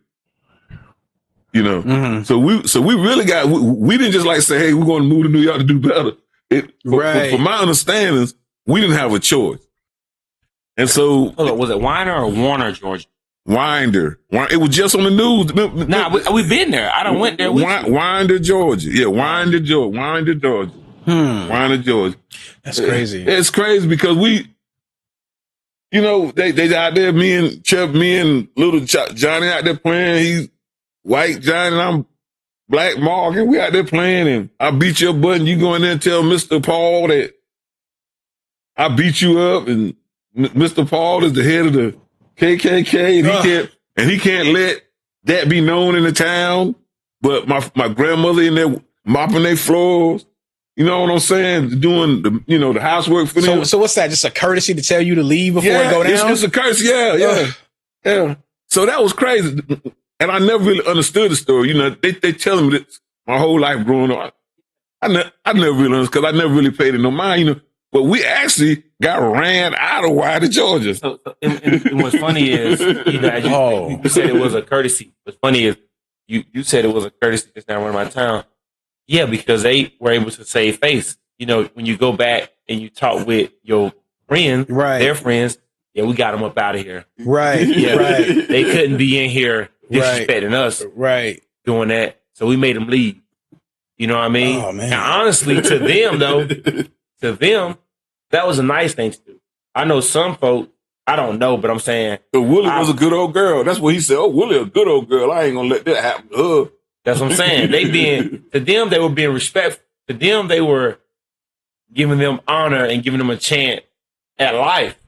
You know, so we really got, we didn't just like say, hey, we're going to move to New York to do better. For my understandings, we didn't have a choice. And so. Hold on, was it Weiner or Warner, Georgia? Winder. It was just on the news. Nah, we been there. I done went there. Winder, Georgia. Yeah, Winder, Georgia. Winder, Georgia. Winder, Georgia. That's crazy. It's crazy because they out there, me and little Johnny out there playing. He's white Johnny and I'm black Morgan. We out there playing and I beat your butt and you go in there and tell Mr. Paul that I beat you up and Mr. Paul is the head of the KKK and he can't let that be known in the town. But my grandmother in there mopping their floors. You know what I'm saying? Doing the housework for them. So what's that? Just a courtesy to tell you to leave before it go down? It's a courtesy. Yeah. So that was crazy. And I never really understood the story. You know, they tell me this my whole life growing up. I never really understood because I never really paid it no mind, you know. But we actually got ran out of Wilder, Georgia. So and what's funny is, you said it was a courtesy. What's funny is you said it was a courtesy just now in my town. Yeah, because they were able to save face. You know, when you go back and you talk with your friends, their friends, yeah, we got them up out of here. Right, yeah, right. They couldn't be in here disrespecting us. Right. Doing that. So we made them leave. You know what I mean? Oh, man. And honestly, to them, though, that was a nice thing to do. I know some folks, I don't know, but I'm saying. But Willie was a good old girl. That's what he said. Oh, Willie a good old girl. I ain't going to let that happen to her. That's what I'm saying. To them, they were being respectful. To them, they were giving them honor and giving them a chance at life.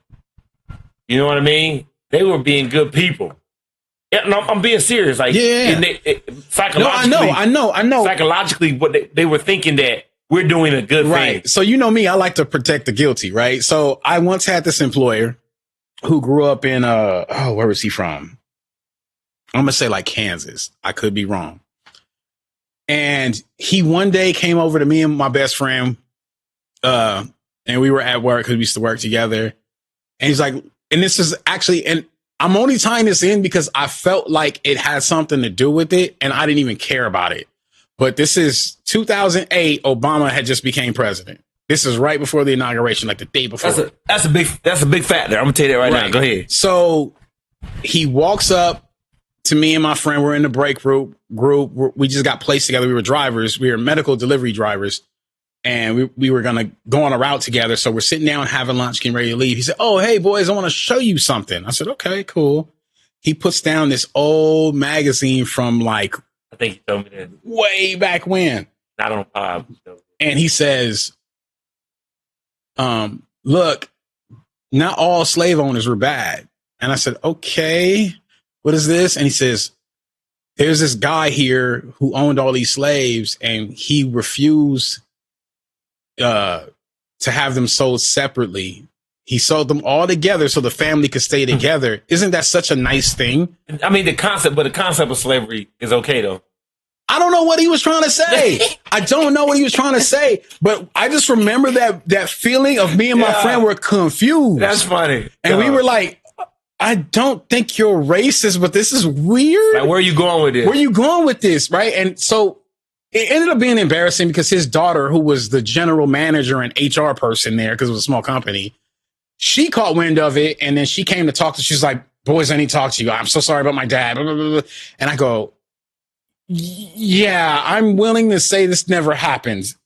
You know what I mean? They were being good people. Yeah, no, I'm being serious. Like, psychologically. No, I know. Psychologically, what they were thinking that we're doing a good thing. So you know me, I like to protect the guilty, right? So I once had this employer who grew up in where was he from? I'm gonna say like Kansas. I could be wrong. And he one day came over to me and my best friend, and we were at work because we used to work together. And he's like, and this is actually, and I'm only tying this in because I felt like it had something to do with it, and I didn't even care about it. But this is 2008. Obama had just became president. This is right before the inauguration, like the day before. That's a big factor. I'm gonna tell you that right now. Go ahead. So he walks up to me and my friend. We're in the break group. We just got placed together. We were drivers. We were medical delivery drivers, and we were gonna go on a route together. So we're sitting down having lunch, getting ready to leave. He said, "Oh, hey boys, I want to show you something." I said, "Okay, cool." He puts down this old magazine from like, I think he told me that way back when. Not on Pop. And he says, look, not all slave owners were bad. And I said, okay, what is this? And he says, there's this guy here who owned all these slaves and he refused to have them sold separately. He sold them all together so the family could stay together. Isn't that such a nice thing? I mean, the concept of slavery is okay, though. I don't know what he was trying to say. I don't know what he was trying to say, but I just remember that feeling of me and my friend were confused. That's funny. And we were like, I don't think you're racist, but this is weird. Like, where are you going with this? Where are you going with this? Right. And so it ended up being embarrassing because his daughter, who was the general manager and HR person there, because it was a small company, she caught wind of it. And then she came to talk to, she's like, boys, I need to talk to you. I'm so sorry about my dad. Blah, blah, blah. And I go, yeah, I'm willing to say this never happens.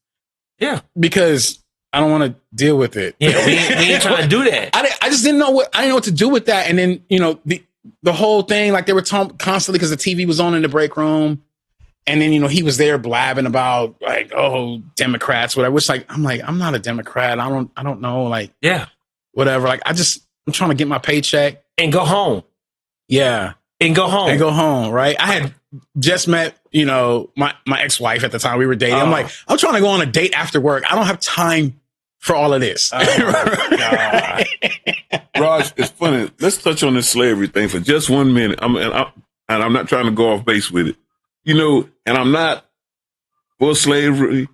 Yeah. Because I don't want to deal with it. Yeah, we ain't trying to do that. I just didn't know what to do with that. And then, the whole thing, like they were talking constantly because the TV was on in the break room. And then, he was there blabbing about like, oh, Democrats, whatever. Which I'm not a Democrat. I don't know. Like, yeah, whatever. Like, I'm trying to get my paycheck and go home. Yeah. And go home. Right. I had just met, my ex-wife at the time we were dating. I'm like, I'm trying to go on a date after work. I don't have time for all of this. Raj, it's funny. Let's touch on this slavery thing for just 1 minute. I'm not trying to go off base with it. and I'm not for slavery.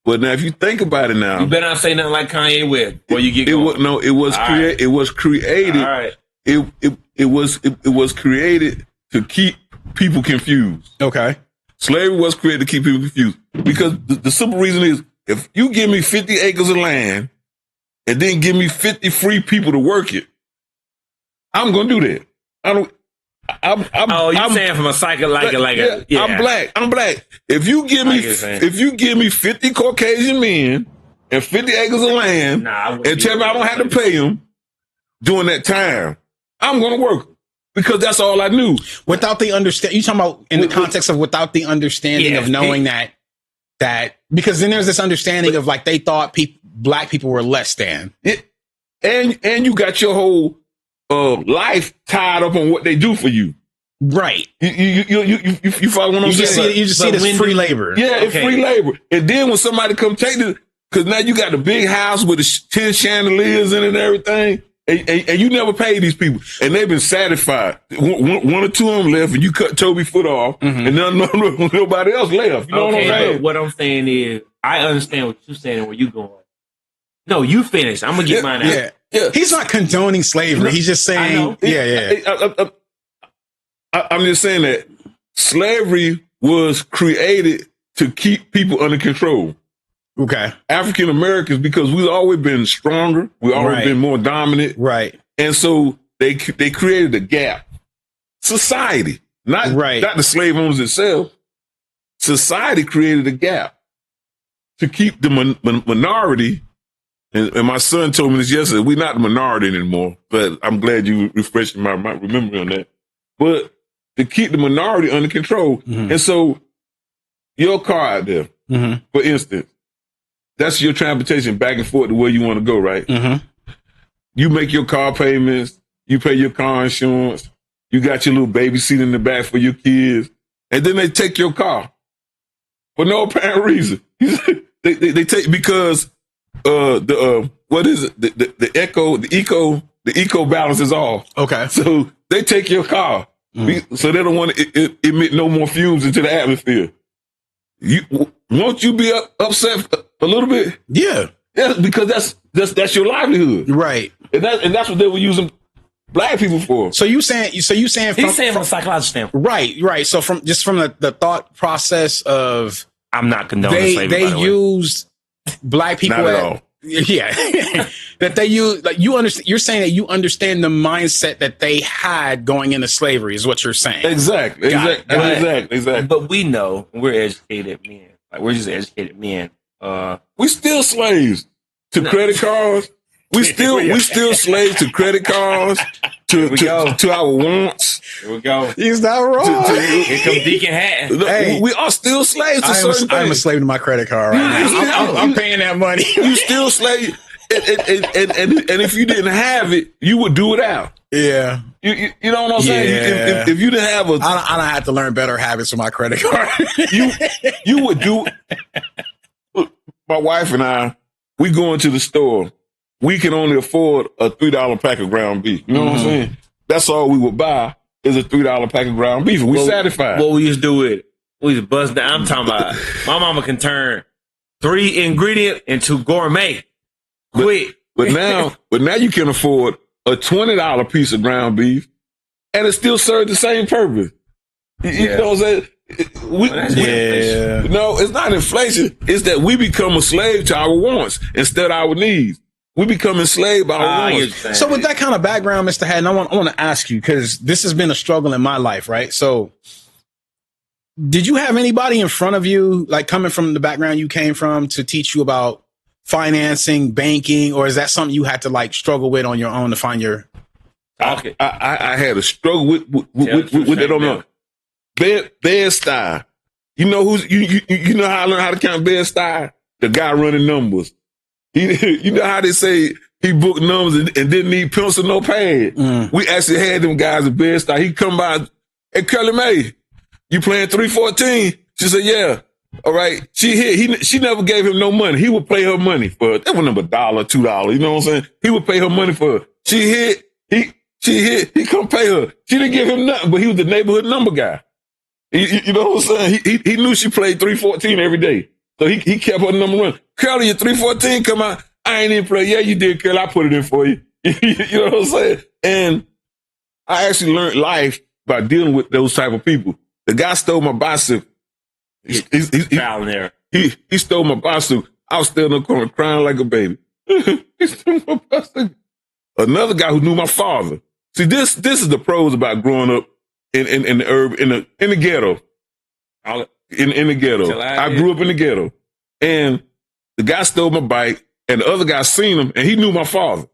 But now, if you think about it now, you better not say nothing like Kanye West, or you get going. It was created. All right. It was created to keep people confused. Okay. Slavery was created to keep people confused because the simple reason is if you give me 50 acres of land and then give me 50 free people to work it, I'm gonna do that. You're saying from a psychological, yeah. I'm black. If you give me 50 Caucasian men and 50 acres of land and tell me I don't have to pay them during that time, I'm going to work because that's all I knew. Without the understand, you talking about in the context of without the understanding of knowing that because then there's this understanding of like they thought black people were less than. And you got your whole life tied up on what they do for you. Right. You follow what I'm saying? You just see this free labor. Yeah, it's free labor. And then when somebody come take it, because now you got a big house with 10 chandeliers in it and everything, and you never pay these people. And they've been satisfied. One or two of them left, and you cut Toby's foot off, and nobody else left. You know what I'm saying? But what I'm saying is, I understand what you're saying and where you're going. No, you finish. I'm going to get mine out. Yeah. He's not condoning slavery. He's just saying, I'm just saying that slavery was created to keep people under control. Okay. African Americans, because we've always been stronger. We've always been more dominant. Right. And so they created a gap. Society, not the slave owners itself. Society created a gap to keep the minority. And my son told me this yesterday. We're not the minority anymore, but I'm glad you refreshed my memory on that. But to keep the minority under control. Mm-hmm. And so your car out there, for instance, that's your transportation back and forth to where you want to go, right? Mm-hmm. You make your car payments. You pay your car insurance. You got your little baby seat in the back for your kids. And then they take your car for no apparent reason. they take because what is it? The eco balance is off. Okay. So they take your car. So they don't want to emit no more fumes into the atmosphere. Won't you be upset a little bit? Yeah. Yeah, because that's your livelihood. Right. And that's what they were using black people for. So you saying he's saying from a psychological standpoint. Right. So from the thought process of I'm not condoning slavery. They used black people not at all. Yeah. That they use, like, you understand, you're saying that you understand the mindset that they had going into slavery is what you're saying. Exactly. But we know we're educated men. Like, we're just educated men. We still slaves to credit cards. We still slaves to credit cards, to our wants. Here we go. He's not wrong. Here comes Deacon Hatten. Hey, we are still slaves to certain things. I'm a slave to my credit card right now. I'm paying that money. You still slave. And if you didn't have it, you would do it out. Yeah. You know what I'm saying? If you didn't have a... I don't have to learn better habits with my credit card. you would do... My wife and I, we go into the store. We can only afford a $3 pack of ground beef. You know what I'm saying? That's all we would buy is a $3 pack of ground beef. And we satisfied. What we used to do with it, we used to bust down. I'm talking about my mama can turn 3 ingredient into gourmet. Quick. But now you can afford a $20 piece of ground beef and it still serves the same purpose. You know what I'm saying? No, it's not inflation. It's that we become a slave to our wants instead of our needs. We become enslaved by our wants. So with that kind of background, Mr. Hatten, I want to ask you, because this has been a struggle in my life, right? So did you have anybody in front of you, like coming from the background you came from, to teach you about financing, banking, or is that something you had to like struggle with on your own to find your... I had a struggle with that on the Bed-Stuy. You know who's you know how I learned how to count Bed-Stuy? The guy running numbers. You know how they say he booked numbers and didn't need pencil, no pad. We actually had them guys at Bed-Stuy. He come by, hey, Curly Mae, you playing 314? She said, yeah. All right. She hit. She never gave him no money. He would pay her money for it. That was $1, $2. You know what I'm saying? He would pay her money for it. She hit. He come pay her. She didn't give him nothing, but he was the neighborhood number guy. You know what I'm saying? He knew she played 314 every day. So he kept her number one. Curly, your 314 come out. I ain't even play. Yeah, you did, Curly. I put it in for you. You know what I'm saying? And I actually learned life by dealing with those type of people. The guy stole my bicycle. He stole my bicycle. I was still in the corner crying like a baby. He stole my bicycle. Another guy who knew my father. See, this is the pros about growing up in the ghetto. In the ghetto. I grew up in the ghetto. And the guy stole my bike, and the other guy seen him, and he knew my father.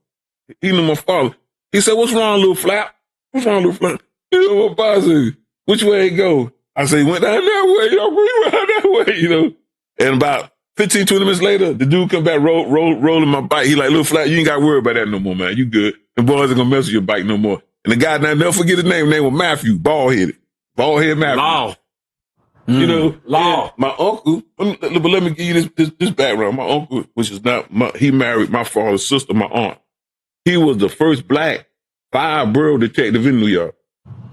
He knew my father. He said, "What's wrong, little flap? What's wrong, little flap?" You know, my bicycle. Which way it go? I said, he went down that way, we went down that way, you know. And about 15, 20 minutes later, the dude come back rolling my bike. He like, "Little flat, you ain't got to worry about that no more, man. You good. The boys ain't gonna mess with your bike no more." And the guy, now never forget his name. His name was Matthew, bald-headed Matthew. Law. You know, Law. My uncle, but let me give you this background. My uncle, which is not, he married my father's sister, my aunt. He was the first black 5-borough detective in New York.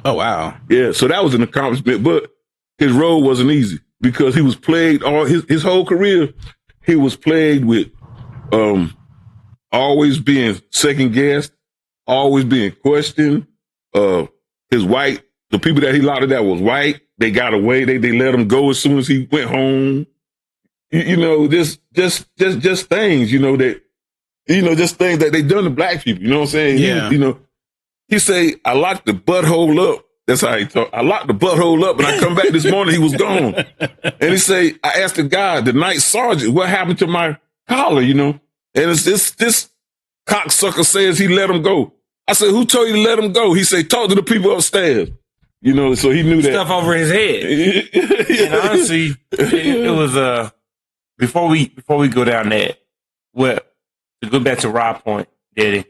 Oh, wow. Yeah, so that was an accomplishment, but his role wasn't easy because he was plagued all his whole career. He was plagued with always being second guessed, always being questioned. The people that he locked up was white. They got away. They let him go as soon as he went home. You know, just things, you know, that, you know, just things that they done to black people. You know what I'm saying? Yeah. You know, he say, "I locked the butthole up." That's how he talk. "I locked the butthole up, and I come back this morning, he was gone." And he say, "I asked the guy, the night sergeant, what happened to my collar, you know?" And it's this cocksucker says he let him go. I said, "Who told you to let him go?" He say, "Talk to the people upstairs." You know, so he knew that. Stuff over his head. And honestly, it was, before we go down that, well, to go back to Rob's point, Daddy,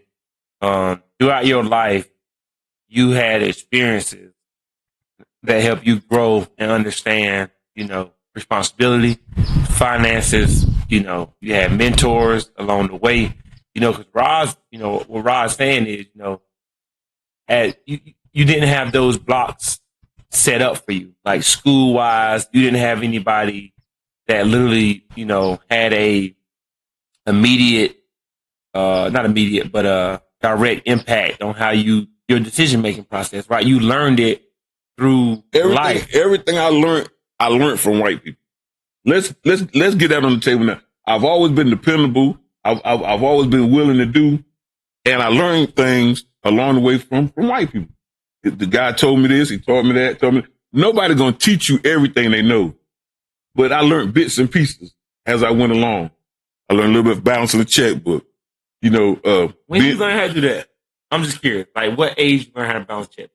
throughout your life, you had experiences that help you grow and understand, you know, responsibility, finances. You know, you had mentors along the way. You know, because Roz, you know, what Roz's saying is, you know, you didn't have those blocks set up for you, like school wise. You didn't have anybody that literally, you know, had a immediate, not immediate, but a direct impact on how your decision making process. Right? You learned it through life. Everything I learned from white people. Let's get that on the table now. I've always been dependable. I've always been willing to do, and I learned things along the way from white people. The guy told me this, he taught me that, Nobody gonna teach you everything they know. But I learned bits and pieces as I went along. I learned a little bit of balancing the checkbook. You know, when you learn how to do that? I'm just curious. Like, what age you learn how to balance checkbook?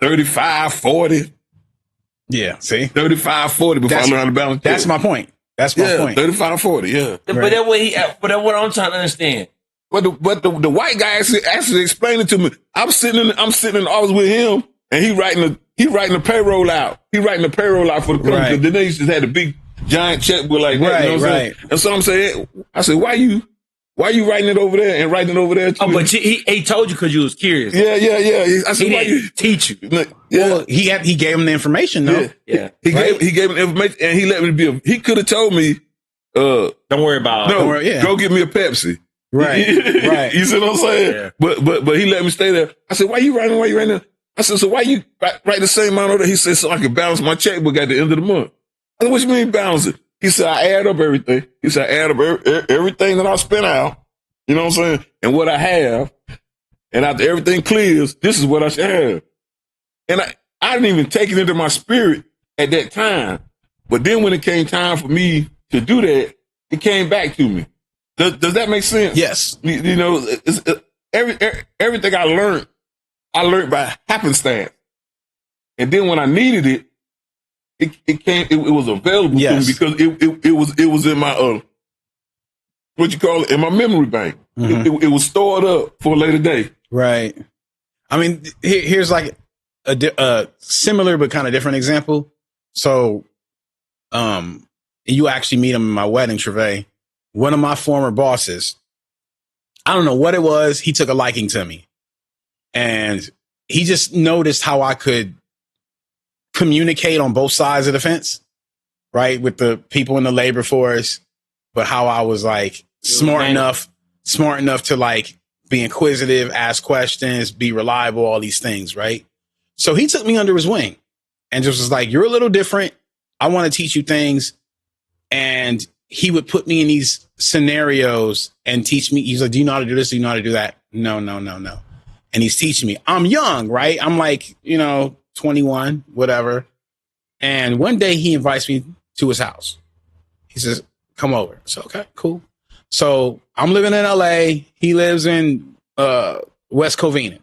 35, 40. Yeah, see? 35, 40 before I learned how to balance checkbook. That's my point. That's my point. 35, 40, yeah. But that's what I'm trying to understand. But the white guy actually explained it to me. I'm sitting in the office with him, and he writing the payroll out. He writing the payroll out for the company. Because then they used to have the big giant checkbook like that. You know what I'm saying? And so I'm saying, I said, why you writing it over there and writing it over there too? Oh, but he told you because you was curious. Yeah. I said, he why you teach you? Yeah. Well, he gave him the information though. Yeah. He gave him the information, and he let me he could have told me, don't worry about it. Go get me a Pepsi. Right. You see what I'm saying? Yeah. But he let me stay there. I said, why you writing there? I said, so why you write the same amount of that? He said, so I can balance my checkbook at the end of the month. I said, what you mean balance it? He said, I add up everything. He said, I add up everything that I spent out. You know what I'm saying? And what I have. And after everything clears, this is what I should have. And I didn't even take it into my spirit at that time. But then when it came time for me to do that, it came back to me. Does that make sense? Yes. You know, everything I learned by happenstance. And then when I needed it, it was available to me because it was in my in my memory bank. Mm-hmm. It was stored up for a later day. Right. I mean, here's like a similar but kind of different example. So, you actually meet him in my wedding, Travay. One of my former bosses, I don't know what it was. He took a liking to me, and he just noticed how I could communicate on both sides of the fence, right? With the people in the labor force, but how I was like smart enough to like be inquisitive, ask questions, be reliable, all these things, right? So he took me under his wing and just was like, you're a little different. I want to teach you things. And he would put me in these scenarios and teach me. He's like, do you know how to do this? Do you know how to do that? No. And he's teaching me. I'm young, right? I'm like, 21, whatever. And one day he invites me to his house. He says, come over. So, okay, cool. So I'm living in LA. He lives in West Covina.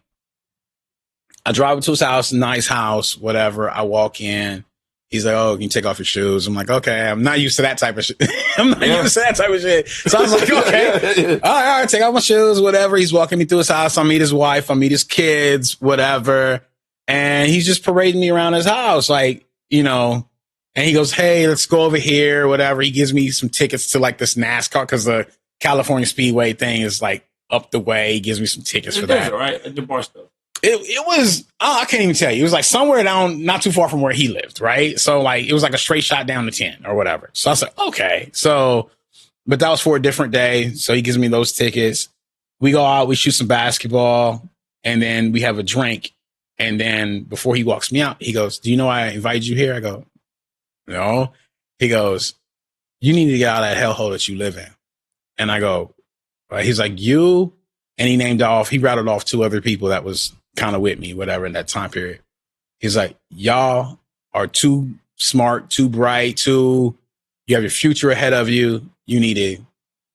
I drive to his house, nice house, whatever. I walk in. He's like, oh, can you take off your shoes? I'm like, okay, I'm not used to that type of shit. So I was like, okay, all right, take off my shoes, whatever. He's walking me through his house. I meet his wife. I meet his kids, whatever. And he's just parading me around his house, like, and he goes, hey, let's go over here, whatever. He gives me some tickets to like this NASCAR because the California Speedway thing is like up the way. He gives me some tickets for that. Right? At the bar stuff. It was, I can't even tell you. It was like somewhere down, not too far from where he lived, right? So like, it was like a straight shot down to 10 or whatever. So I was like, okay. So, but that was for a different day. So he gives me those tickets. We go out, we shoot some basketball, and then we have a drink. And then before he walks me out, he goes, do you know I invited you here? I go, no. He goes, you need to get out of that hellhole that you live in. And I go, right. He's like, you, and he rattled off 2 other people that was kind of with me, whatever, in that time period. He's like, y'all are too smart, too bright, you have your future ahead of you. You need to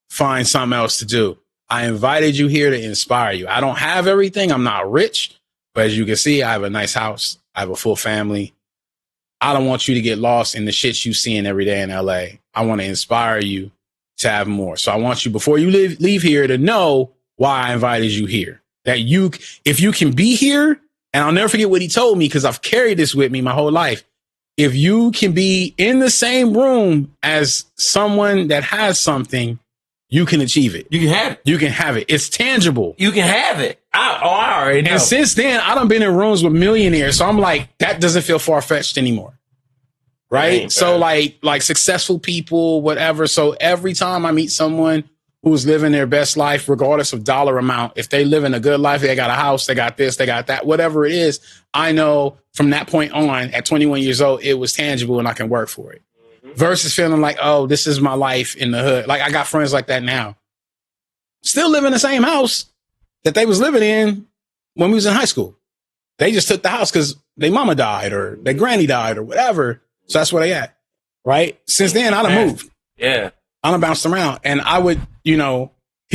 find something else to do. I invited you here to inspire you. I don't have everything. I'm not rich, but as you can see, I have a nice house. I have a full family. I don't want you to get lost in the shit you seeing every day in LA. I want to inspire you to have more. So I want you, before you leave here, to know why I invited you here. That if you can be here, and I'll never forget what he told me because I've carried this with me my whole life. If you can be in the same room as someone that has something, you can achieve it. You can have it. You can have it. It's tangible. You can have it. I already know. And since then, I done been in rooms with millionaires. So I'm like, that doesn't feel far-fetched anymore. Right? So like successful people, whatever. So every time I meet someone who's living their best life, regardless of dollar amount, if they live in a good life, they got a house, they got this, they got that, whatever it is, I know from that point on, at 21 years old, it was tangible and I can work for it. Versus feeling like, oh, this is my life in the hood. Like I got friends like that now. Still live in the same house that they was living in when we was in high school. They just took the house because their mama died or their granny died or whatever. So that's where they at. Right? Since then, I done moved. Yeah. I done bounced around. And I would, he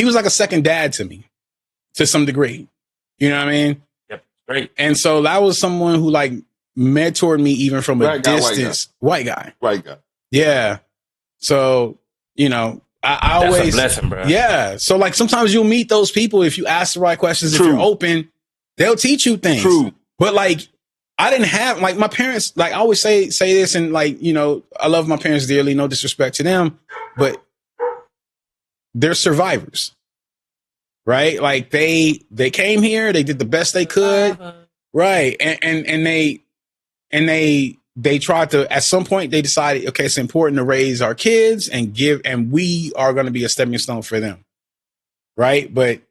was like a second dad to me to some degree. You know what I mean? Yep. Great. And so that was someone who like mentored me even from a distance. White guy. Yeah. So, I That's always, a blessing, bro. Yeah. So like sometimes you'll meet those people if you ask the right questions, True. If you're open, they'll teach you things. True. But like, I didn't have, like, my parents, like I always say this, and like, I love my parents dearly, no disrespect to them, but they're survivors, right? Like they came here, they did the best they could. Right. And they tried to, at some point they decided, okay, it's important to raise our kids and we are going to be a stepping stone for them. Right. But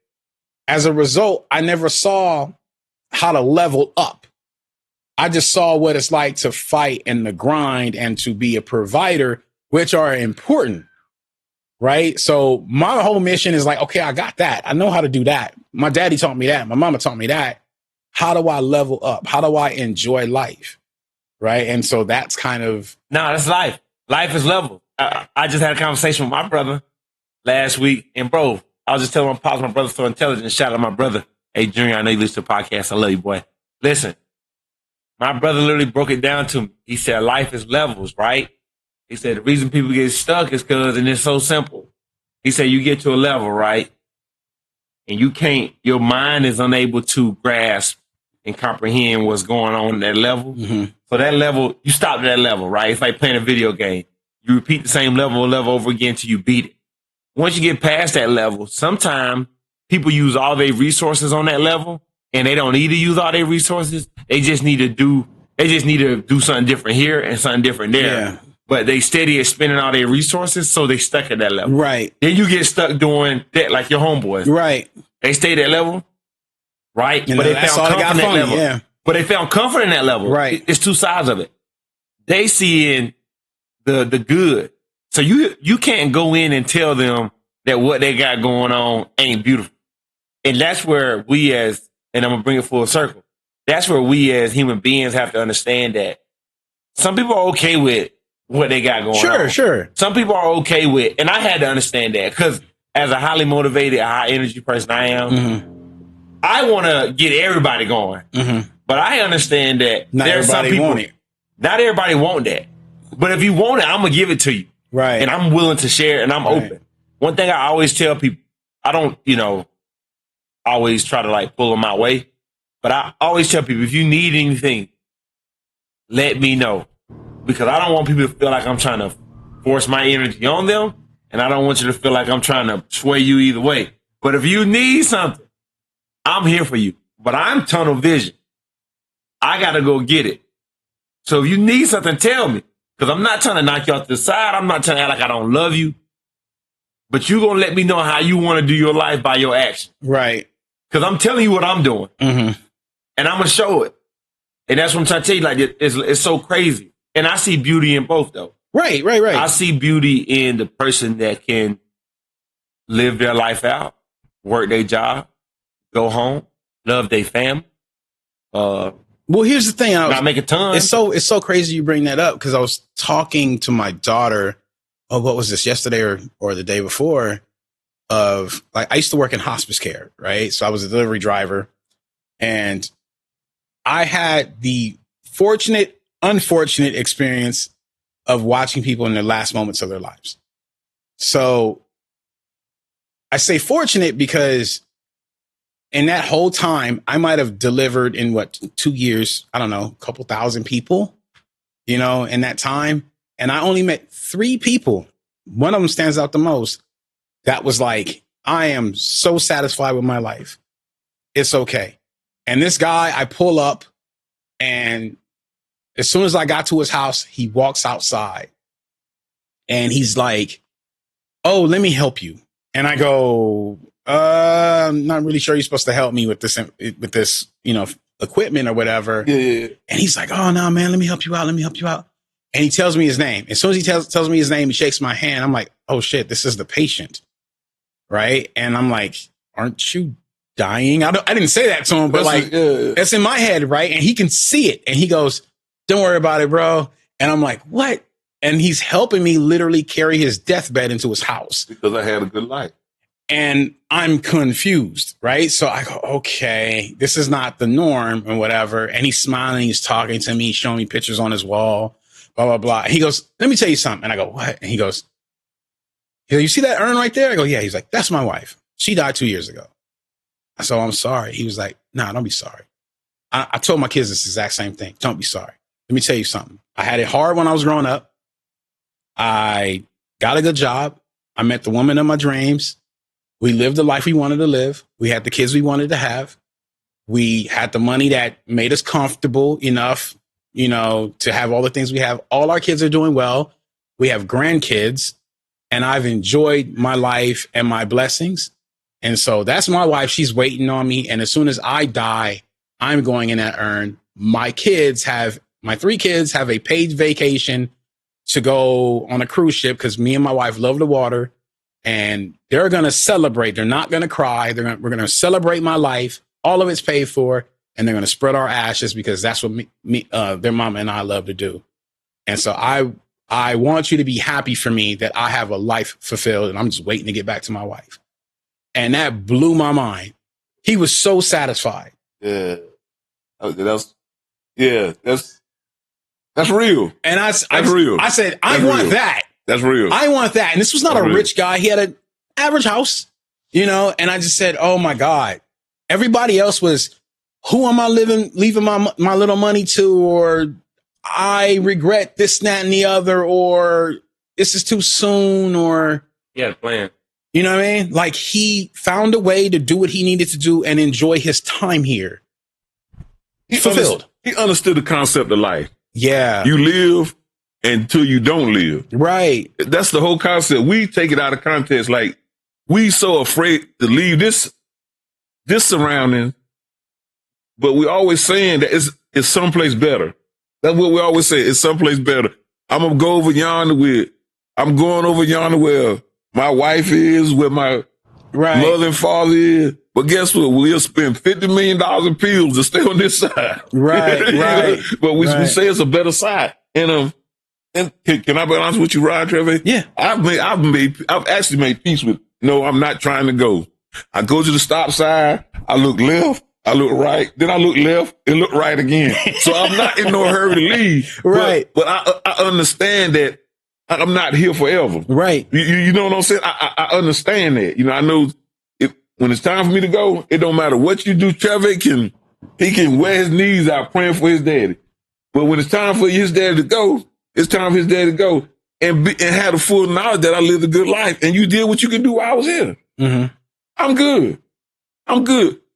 as a result, I never saw how to level up. I just saw what it's like to fight and to grind and to be a provider, which are important. Right. So my whole mission is like, okay, I got that. I know how to do that. My daddy taught me that. My mama taught me that. How do I level up? How do I enjoy life? Right. And so that's kind of. No, that's life. Life is level. I just had a conversation with my brother last week. And bro, I was just telling my brother's so intelligent. Shout out my brother. Hey, Junior, I know you listen to the podcast. I love you, boy. Listen, my brother literally broke it down to me. He said, life is levels, right? He said, the reason people get stuck is because, and it's so simple. He said, you get to a level, right? And your mind is unable to grasp and comprehend what's going on at that level. Mm-hmm. So that level, you stop at that level, right? It's like playing a video game. You repeat the same level over again until you beat it. Once you get past that level, sometimes people use all their resources on that level, and they don't need to use all their resources. They just need to They just need to do something different here and something different there. Yeah. But they steady at spending all their resources, so they stuck at that level. Right. Then you get stuck doing that like your homeboys. Right. They stayed at level, right? You but know, they that's found all that comfort got in that funny, level. yeah. But they found comfort in that level. Right. It's two sides of it. They see in the good. So you can't go in and tell them that what they got going on ain't beautiful. And that's where we as, and I'm going to bring it full circle, that's where we as human beings have to understand that some people are okay with what they got going on. Sure. Some people are okay with, and I had to understand that because as a highly motivated, high energy person I am, I want to get everybody going. But I understand that Not there's some everybody people, want it. not everybody want that. But if you want it, I'm going to give it to you. Right. And I'm willing to share and I'm open. One thing I always tell people, I don't, always try to like pull them my way. But I always tell people, if you need anything, let me know. Because I don't want people to feel like I'm trying to force my energy on them. And I don't want you to feel like I'm trying to sway you either way. But if you need something, I'm here for you. But I'm tunnel vision. I got to go get it. So if you need something, tell me. Because I'm not trying to knock you off the side. I'm not trying to act like I don't love you. But you're going to let me know how you want to do your life by your action. Right. Because I'm telling you what I'm doing. Mm-hmm. And I'm going to show it. And that's what I'm trying to tell you. Like, it's so crazy. And I see beauty in both, though. Right. I see beauty in the person that can live their life out, work their job, go home, love their family. Well, here's the thing. Not make a ton. It's so crazy you bring that up because I was talking to my daughter. Oh, what was this, yesterday or the day before? Of like, I used to work in hospice care, right? So I was a delivery driver, and I had the unfortunate experience of watching people in their last moments of their lives. So I say fortunate because in that whole time, I might have delivered in 2 years, I don't know, a couple thousand people, in that time. And I only met 3 people. One of them stands out the most. That was like, I am so satisfied with my life. It's okay. And this guy, I pull up, and as soon as I got to his house, he walks outside and he's like, "Oh, let me help you." And I go, I'm not really sure you're supposed to help me with this, equipment or whatever. Yeah. And he's like, "Oh, no, man, let me help you out. And he tells me his name. As soon as he tells me his name, he shakes my hand. I'm like, "Oh shit, this is the patient." Right. And I'm like, "Aren't you dying?" I didn't say that to him, but it's in my head. Right. And he can see it. And he goes, "Don't worry about it, bro." And I'm like, "What?" And he's helping me literally carry his deathbed into his house. Because I had a good life. And I'm confused, right? So I go, okay, this is not the norm and whatever. And he's smiling, he's talking to me, showing me pictures on his wall, blah, blah, blah. He goes, "Let me tell you something." And I go, "What?" And he goes, "You see that urn right there?" I go, "Yeah." He's like, "That's my wife. She died 2 years ago." I said, "I'm sorry." He was like, "Nah, don't be sorry." I told my kids this exact same thing. Don't be sorry. Let me tell you something. I had it hard when I was growing up. I got a good job. I met the woman of my dreams. We lived the life we wanted to live. We had the kids we wanted to have. We had the money that made us comfortable enough, to have all the things we have. All our kids are doing well. We have grandkids, and I've enjoyed my life and my blessings. And so that's my wife. She's waiting on me. And as soon as I die, I'm going in that urn. My 3 kids have a paid vacation to go on a cruise ship because me and my wife love the water, and they're going to celebrate. They're not going to cry. We're going to celebrate my life. All of it's paid for, and they're going to spread our ashes because that's what their mama and I love to do. And so I want you to be happy for me that I have a life fulfilled, and I'm just waiting to get back to my wife. And that blew my mind. He was so satisfied. Yeah. That's real. And that's real. I said, I want that. That's real. I want that. And this was not a rich guy. He had an average house, and I just said, oh my God. Everybody else was, who am I leaving my little money to? Or I regret this, that, and the other, or this is too soon, or He had a plan. you know what I mean? Like, he found a way to do what he needed to do and enjoy his time here. Fulfilled. he understood the concept of life. Yeah. You live until you don't live. Right. That's the whole concept. We take it out of context. Like, we so afraid to leave this surrounding, but we're always saying that it's someplace better. That's what we always say. It's someplace better. I'm going to go over yonder I'm going over yonder where my wife is, where my mother and father is. But guess what? We'll spend $50 million in pills to stay on this side. Right. But we say it's a better side. And can I be honest with you, Rod Travay? Yeah. I've actually made peace with, no, I'm not trying to go. I go to the stop sign. I look left. I look right. Then I look left and look right again. So I'm not in no hurry to leave. Right. But I understand that I'm not here forever. Right. You know what I'm saying? I understand that. You know, I know when it's time for me to go, it don't matter what you do. Travay can wear his knees out praying for his daddy. But when it's time for his daddy to go, it's time for his daddy to go and have the full knowledge that I lived a good life. And you did what you could do while I was here. Mm-hmm. I'm good.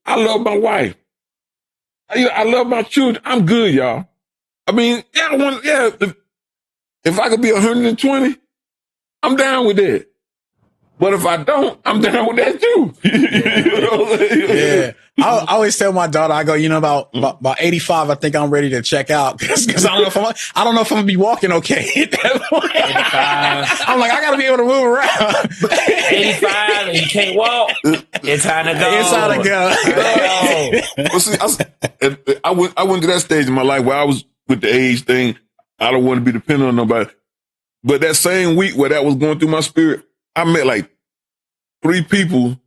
I love my wife. I love my children. I'm good, y'all. I mean, if I could be 120, I'm down with that. But if I don't, I'm down with that too. You know what I'm saying? Yeah. I always tell my daughter, I go, about 85, I think I'm ready to check out. Cause I don't know if I'm gonna be walking okay at that point. 85. I'm like, I gotta be able to move around. 85 and you can't walk. It's time to go. It's time to go. Well, see, I went to that stage in my life where I was with the age thing. I don't want to be dependent on nobody. But that same week where that was going through my spirit, I met like 3 people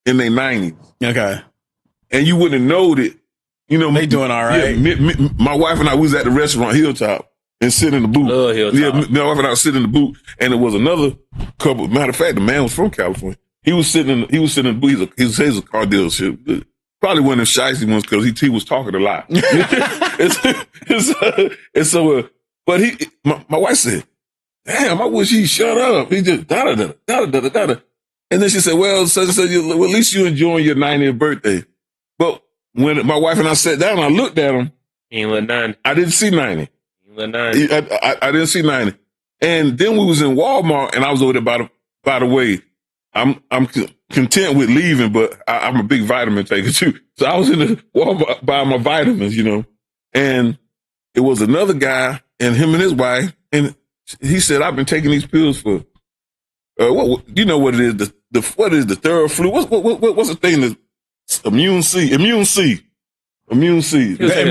in their 90s. Okay. And you wouldn't know that, they doing all right. Yeah, my wife and I was at the restaurant Hilltop and sit in the booth. Love Hilltop. Yeah, my wife and I was sitting in the booth, and it was another couple. Matter of fact, the man was from California. He was sitting in the booth. He's a car dealership. Probably one of the shiesty ones because he was talking a lot. But my wife said, "Damn, I wish he'd shut up. He just da da da da da da da." And then she said, "Well, at least you enjoying your 90th birthday." But when my wife and I sat down, I looked at him. He ain't let 90. I didn't see 90. He ain't let 90. I didn't see 90. And then we was in Walmart, and I was over there by the way. I'm content with leaving, but I'm a big vitamin taker too. So I was in the Walmart buying my vitamins, and it was another guy and him and his wife, and he said, "I've been taking these pills for what you know what it is? What is the third flu? What's the thing that immune C? Emergency. Yeah.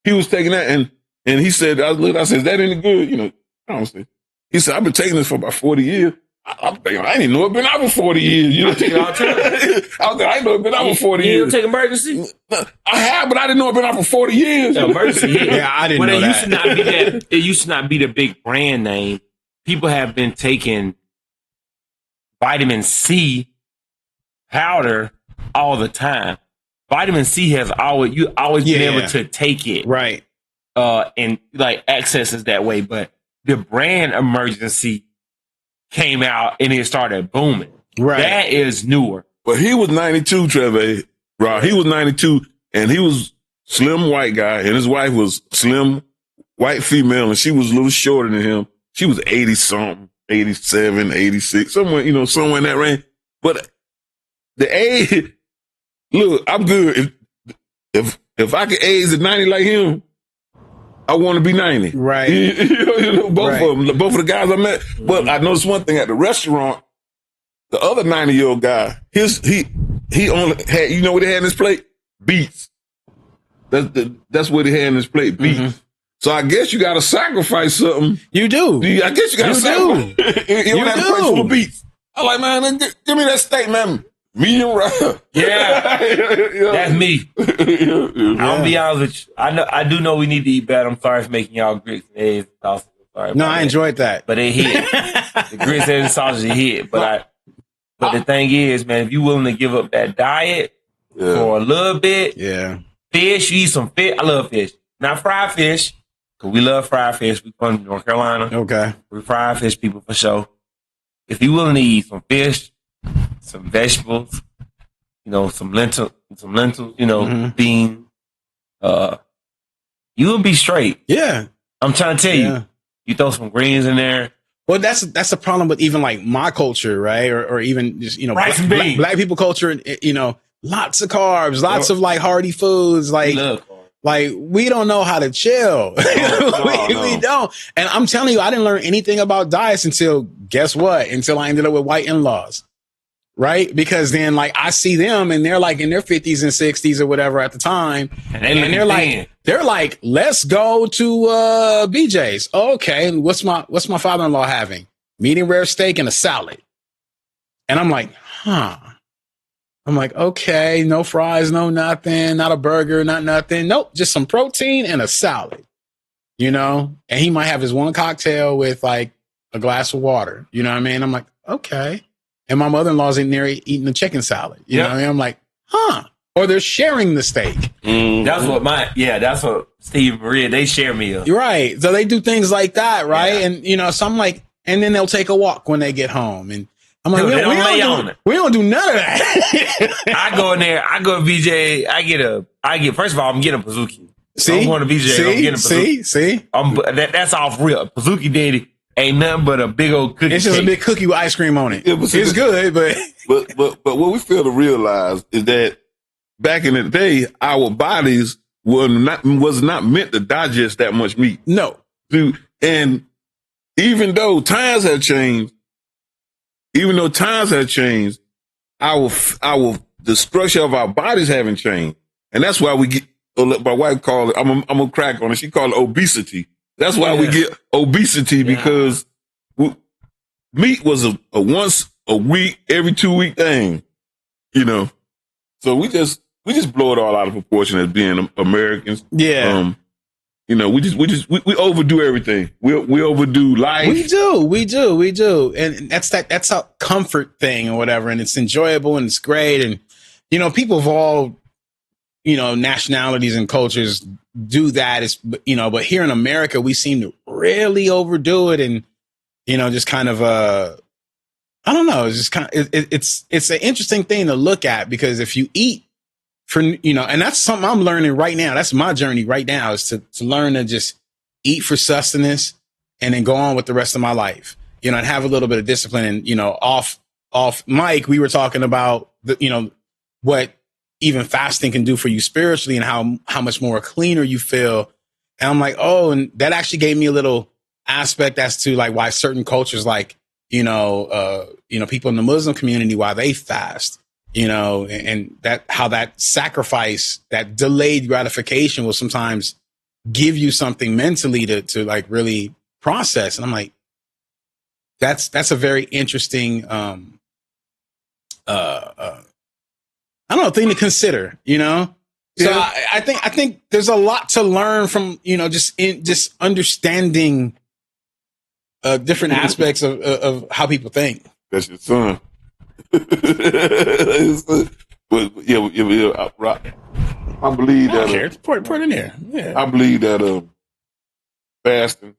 He was taking that, and he said, I said, "Is that any good?" Honestly. He said, "I've been taking this for about 40 years. I didn't even know it been out for 40 years. I didn't know it been out for 40 years. You don't take emergency? I have, but I didn't know it been out for 40 years. No, emergency. Yeah, I didn't know it that. It used to not be the big brand name. People have been taking vitamin C powder all the time. Vitamin C has always been able to take it. Right. And like access is that way. But the brand emergency came out and it started booming. Right. That is newer. But he was 92, Travay. Right. He was 92 and he was slim white guy and his wife was slim white female and she was a little shorter than him. She was 80 something, 87, 86, somewhere in that range. But the age, look, I'm good. If I could age at 90 like him, I want to be 90. Right. Both of them, both of the guys I met. But I noticed one thing at the restaurant, the other 90-year-old guy, he only had, you know what he had in his plate? Beets. That's what he had in his plate, beets. Mm-hmm. So I guess you got to sacrifice something. You do. I guess you got to sacrifice. You don't have to plate full of beets. I'm like, man, give me that steak, man. Medium rare. Yeah. That's me. I'll be honest with you. I do know we need to eat better. I'm sorry for making y'all grits and eggs and sausage. Sorry. No, I enjoyed that. But it hit. The grits, eggs, and sausage hit. But the thing is, man, if you're willing to give up that diet for a little bit, fish, you eat some fish. I love fish. Not fried fish, because we love fried fish. We from North Carolina. Okay. We're fried fish people for sure. If you're willing to eat some fish, some vegetables, some some lentils, bean. You will be straight. Yeah. I'm trying to tell you. You throw some greens in there. Well, that's the problem with even like my culture, right? Or even just, black people culture, lots of carbs, lots of like hearty foods, like we don't know how to chill. We don't. And I'm telling you, I didn't learn anything about diets until I ended up with white in-laws. Right? Because then like I see them and they're like in their 50s and 60s or whatever at the time. And they're like, let's go to BJ's. Okay. What's my father-in-law having? Medium rare steak and a salad. And I'm like, okay, no fries, no nothing, not a burger, not nothing. Nope, just some protein and a salad. And he might have his one cocktail with like a glass of water. You know what I mean? I'm like, okay. And my mother-in-law's in there eating the chicken salad. You know what I mean? I'm like, Or they're sharing the steak. That's what Steve and Maria, they share meals. You're right. So they do things like that, right? Yeah. And, so I'm like, and then they'll take a walk when they get home. And I'm like, we don't do none of that. I go in there, I go to BJ, first of all, I'm getting a Pizookie. See? I'm going to BJ, I'm getting a Pizookie. See? That's off real. Pizookie Daddy ain't nothing but a big old cookie. It's just a big cookie with ice cream on it. It's good, but what we fail to realize is that back in the day, our bodies was not meant to digest that much meat. No. And even though times have changed, the structure of our bodies haven't changed. And that's why we get, my wife called it, I'm gonna crack on it, she called it obesity. That's why we get obesity, because meat was a once a week, every 2 week thing, So we just blow it all out of proportion as being Americans. Yeah. We overdo everything. We overdo life. We do. And that's a comfort thing or whatever. And it's enjoyable and it's great. And, people of all, nationalities and cultures do that. But here in America, we seem to really overdo it. And, just kind of, I don't know. It's just kind of, it's an interesting thing to look at, because if you eat and that's something I'm learning right now. That's my journey right now, is to learn to just eat for sustenance and then go on with the rest of my life, and have a little bit of discipline. And, off mic, we were talking about what even fasting can do for you spiritually and how much more cleaner you feel. And I'm like, and that actually gave me a little aspect as to like why certain cultures, like, people in the Muslim community, why they fast. And that how that sacrifice, that delayed gratification will sometimes give you something mentally to like really process. And I'm like, that's a very interesting, I don't know, thing to consider, So I think there's a lot to learn from, just understanding different aspects of how people think. That's your son. But yeah, I believe that. Pour it in there. Yeah. I believe that fasting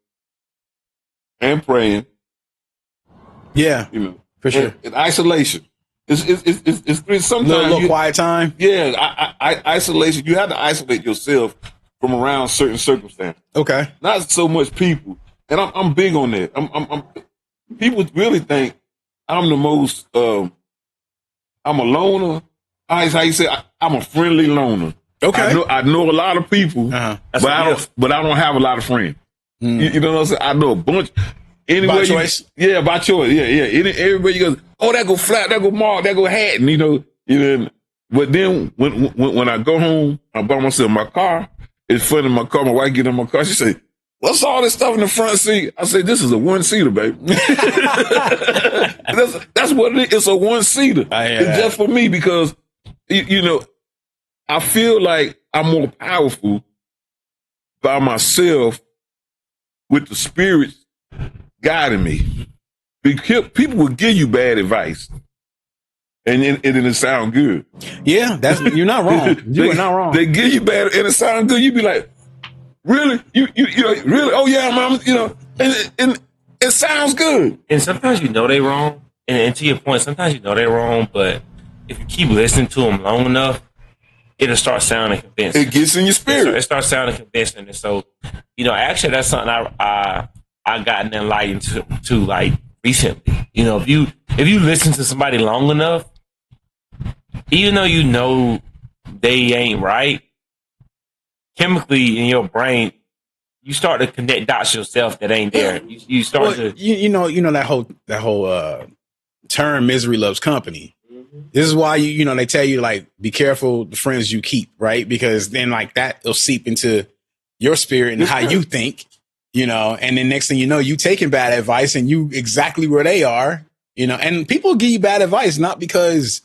and praying. Yeah, for sure. And isolation. It's sometimes a little quiet time. Yeah, isolation. You have to isolate yourself from around certain circumstances. Okay. Not so much people, and I'm big on that. I'm people really think I'm the most. I'm a loner. How you say? I'm a friendly loner. Okay. I know a lot of people, but I don't have a lot of friends. You know what I'm saying? I know a bunch. Anyway, by choice. By choice. Yeah. Everybody goes, that go Flat, that go Mark, that go Hatten. But then when I go home, I buy myself my car. It's funny, my car. My wife get in my car. She say, "What's all this stuff in the front seat?" I say, "This is a one-seater, baby." That's what it is. It's a one-seater. It's just for me because, I feel like I'm more powerful by myself with the spirits guiding me. Because people will give you bad advice, and it sound good. Yeah, you're not wrong. You are not wrong. They give you bad, and it sound good. You be like, really? You really? Oh yeah, mom. And it sounds good. And sometimes they wrong. And to your point, sometimes they wrong. But if you keep listening to them long enough, it'll start sounding convincing. It gets in your spirit. It starts sounding convincing. And so, actually that's something I gotten enlightened to like recently. If you listen to somebody long enough, even though they ain't right, chemically in your brain, you start to connect dots yourself that ain't there. You start to that whole term misery loves company. This is why they tell you like be careful the friends you keep, right? Because then like that will seep into your spirit and how you think, and then next thing you know, you taking bad advice and you exactly where they are, and people give you bad advice not because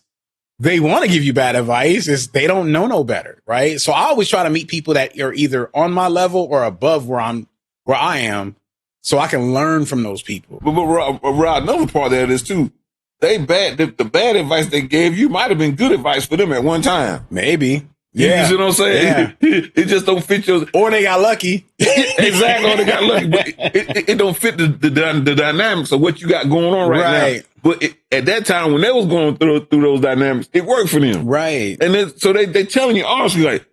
they want to give you bad advice, it's they don't know no better, right? So I always try to meet people that are either on my level or above where I am, so I can learn from those people. But Rod, another part of that is too, the bad advice they gave you might have been good advice for them at one time. Maybe. Yeah. You see what I'm saying? Yeah. It just don't fit your... Or they got lucky. Exactly, or they got lucky. But it don't fit the dynamics of what you got going on right now. But at that time, when they was going through those dynamics, it worked for them. Right. And then, so they telling you honestly, like,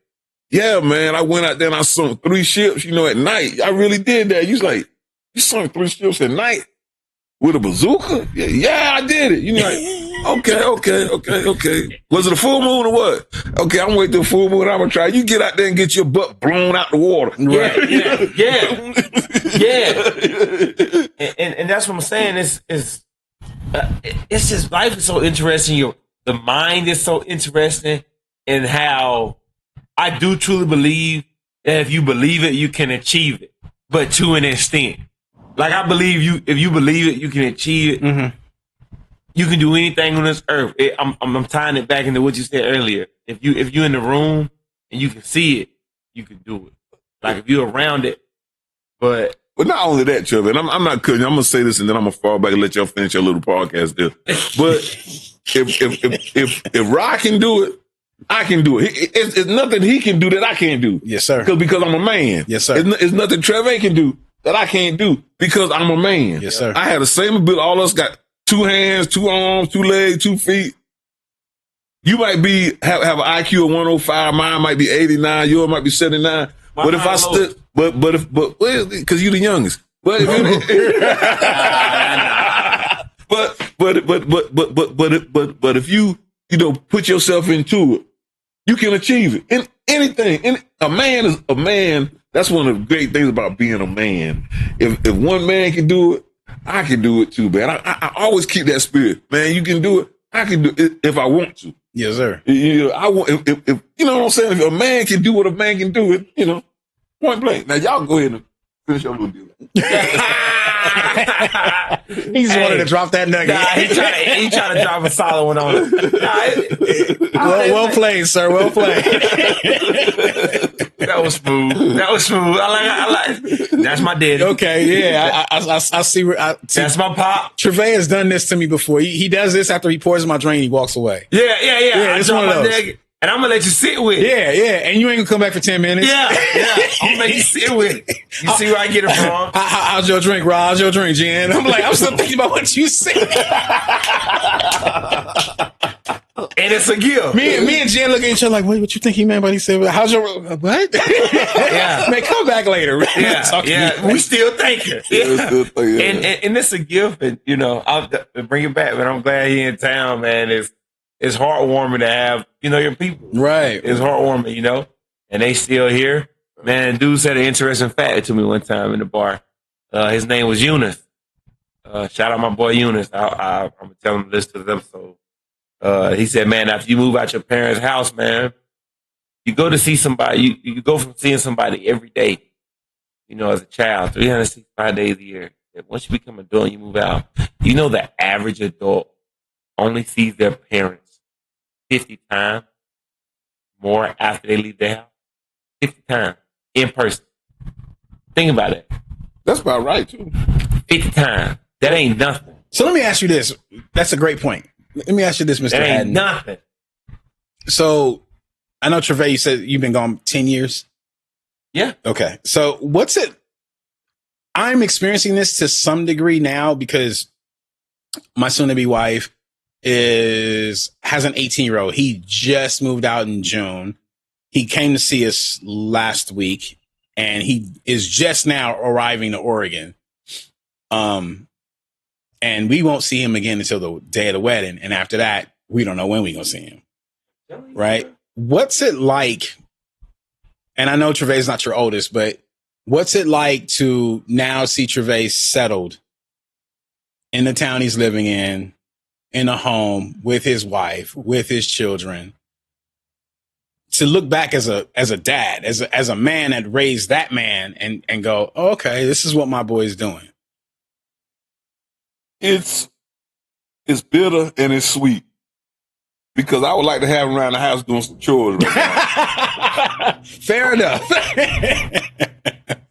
yeah, man, I went out there and I sunk 3 ships, at night. I really did that. You was like, you sunk 3 ships at night with a bazooka? Yeah, I did it. Like, okay. Was it a full moon or what? Okay, I'm waiting till a full moon. I'm gonna try. You get out there and get your butt blown out the water. Right. Yeah. And that's what I'm saying. It's just life is so interesting. The mind is so interesting, and how I do truly believe that if you believe it, you can achieve it, but to an extent. Like I believe if you believe it, you can achieve it. Mm-hmm. You can do anything on this earth. I'm tying it back into what you said earlier. If you're in the room and you can see it, you can do it. Like if you're around it, but not only that, Trevor, and I'm not cutting you. I'm gonna say this and then I'm gonna fall back and let y'all finish your little podcast there. But if Rod can do it, I can do it. It's nothing he can do that I can't do. Yes, sir. Because I'm a man. Yes, sir. It's nothing Trevor can do that I can't do because I'm a man. Yes, sir. I have the same ability. All of us got 2 hands, 2 arms, 2 legs, 2 feet. You might have an IQ of 105. Mine might be 89. Yours might be 79. But if I stood, because you're the youngest. But if but if you put yourself into it, you can achieve it. In anything. A man is a man. That's one of the great things about being a man. If one man can do it, I can do it too, man. I always keep that spirit, man. You can do it. I can do it if I want to. Yes, sir. I want if you know what I'm saying. If a man can do what a man can do, it point blank. Now y'all go ahead and finish your little deal. He just wanted to drop that nugget. Nah, he trying to drop a solid one on it. Well played, sir. Well played. That was smooth. I like. That's my daddy. Okay, yeah. I see where. That's my pop. Travay has done this to me before. He does this after he pours in my drain. He walks away. Yeah. It's one of those. And I'm gonna let you sit with it. Yeah. And you ain't gonna come back for 10 minutes. Yeah. I'm gonna make you sit with it. You see where I get it from? How's your drink, Rod? How's your drink, Jen? I'm like, I'm still thinking about what you said. And it's a gift. Me and Jen look at each other like, what you think he meant by he said, how's your, what? Yeah. Man, come back later. Yeah. We still thinking. Yeah. And it's a gift. And, I'll bring it back, but I'm glad he in town, man. It's heartwarming to have, your people. Right. It's heartwarming, and they still here. Man, dude said an interesting fact to me one time in the bar. His name was Eunice. Shout out my boy Eunice. I'm going to tell him to listen to this episode. He said, man, after you move out your parents' house, man, you go to see somebody. You go from seeing somebody every day, as a child, 365 days a year. Once you become an adult and you move out, the average adult only sees their parents 50 times more after they leave their house. 50 times in person. Think about it. That's about right, too. 50 times. That ain't nothing. So let me ask you this. That's a great point. Let me ask you this, Mr. That ain't Hatten. nothing. So I know, Travay, you said you've been gone 10 years. Yeah. Okay. So what's it? I'm experiencing this to some degree now because my soon-to-be wife has an 18-year-old. He just moved out in June. he came to see us last week, and he is just now arriving to Oregon. And we won't see him again until the day of the wedding. And after that, we don't know when we're going to see him. Right? What's it like? And I know Travay's not your oldest, but what's it like to now see Travay settled in the town he's living in a home with his wife, with his children, to look back as a dad, as a man that raised that man and go, oh, okay, this is what my boy's doing. It's bitter and it's sweet because I would like to have him around the house doing some chores right now. Fair enough.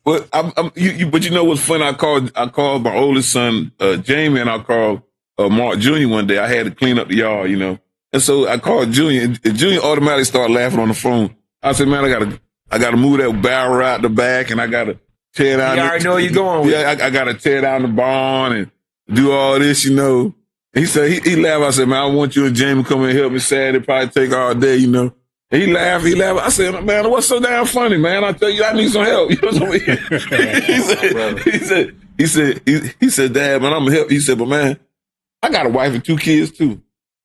But but you know what's funny? I called my oldest son, Jamie, and I called Mark Jr. one day. I had to clean up the yard, you know. And so I called Junior, and Junior automatically started laughing on the phone. I said, man, I gotta move that barrel out the back, and I gotta tear down. You already know where you're going with. Yeah, I gotta tear down the barn and do all this, you know. And he said, he laughed. I said, man, I want you and Jamie to come and help me Saturday, probably take all day, you know. And he laughed. I said, man, what's so damn funny, man? I tell you, I need some help. You know what I mean? he said, Dad, man, I'm gonna help. He said, but man, I got a wife and 2 kids too.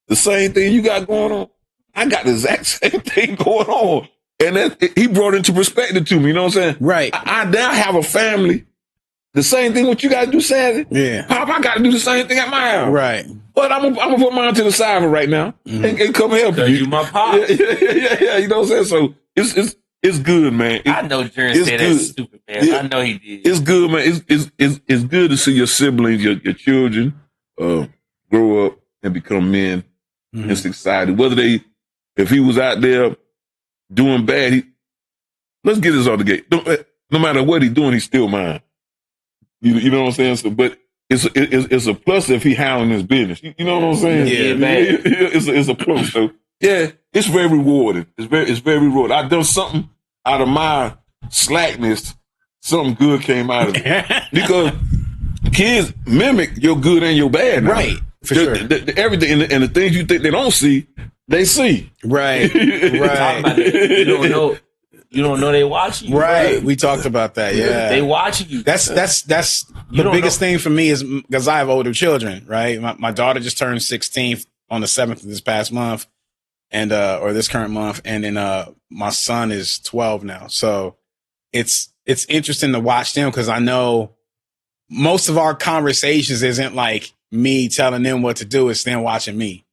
The same thing you got going on, I got the exact same thing going on. And he brought it into perspective to me, you know what I'm saying? Right. I now have a family. The same thing what you got to do Saturday. Yeah. Pop, I got to do the same thing at my house. Right. But I'm gonna put mine to the side for right now and come help you. You my pop. Yeah. You know what I'm saying? So it's good, man. I know Jerry said that's stupid, man. Yeah. I know he did. It's good, man. It's good to see your siblings, your children, grow up and become men in society. If he was out there doing bad, let's get this out the gate. No matter what he's doing, he's still mine. You know what I'm saying? So, but it's a plus if he handling his business. You know what I'm saying? Yeah, man. It's a plus. So yeah, it's very rewarding. It's very rewarding. I done something out of my slackness. Something good came out of it because kids mimic your good and your bad. Now. Right. For sure. Everything and the things you think they don't see, they see. Right. Right. You don't know they watching you. Right. We talked about that. Yeah. They watching you. That's the biggest thing for me is because I have older children, right? My daughter just turned 16 on the 7th of this past month and, or this current month. And then, my son is 12 now. So it's interesting to watch them because I know most of our conversations isn't like me telling them what to do. It's them watching me,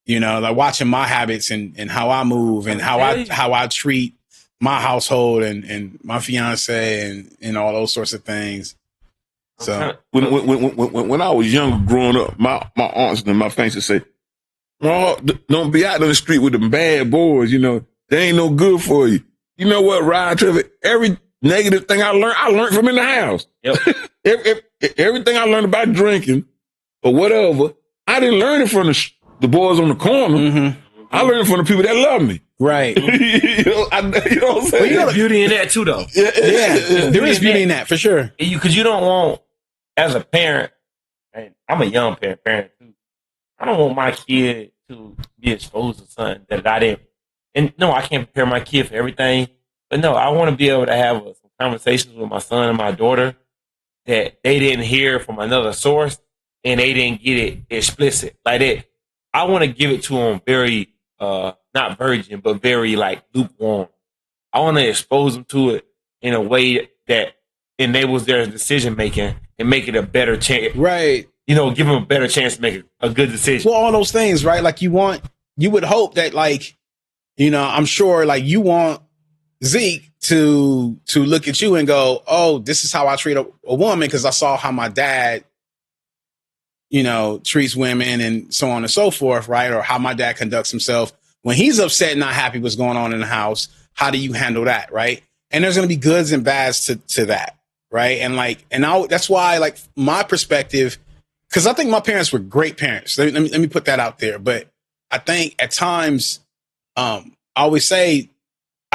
you know, like watching my habits and how I move and how I treat my household and my fiance and all those sorts of things. So when I was younger growing up, my aunts and my family would say, "Oh, don't be out on the street with them bad boys. You know, they ain't no good for you." You know what, Ryan Trevor? Every negative thing I learned from in the house. Yep. Everything I learned about drinking or whatever, I didn't learn it from the boys on the corner. Mm-hmm. I learned it from the people that love me. Right. you know what I'm saying? But you know the beauty in that too, though. Yeah, there is beauty in that for sure. Because you don't want, as a parent, and I'm a young parent too. I don't want my kid to be exposed to something that I didn't. And no, I can't prepare my kid for everything. But no, I want to be able to have some conversations with my son and my daughter that they didn't hear from another source and they didn't get it explicit like that. I want to give it to them very, not virgin, but very like lukewarm. I want to expose them to it in a way that enables their decision making and make it a better chance. Right. You know, give them a better chance to make a good decision. Well, all those things, right? Like you would hope that like, you know, I'm sure like you want Zeke to look at you and go, oh, this is how I treat a woman because I saw how my dad, you know, treats women and so on and so forth, right? Or how my dad conducts himself when he's upset and not happy what's going on in the house. How do you handle that, right? And there's going to be goods and bads to that, right? And like, that's why like my perspective, because I think my parents were great parents. Let me put that out there. But I think at times, I always say,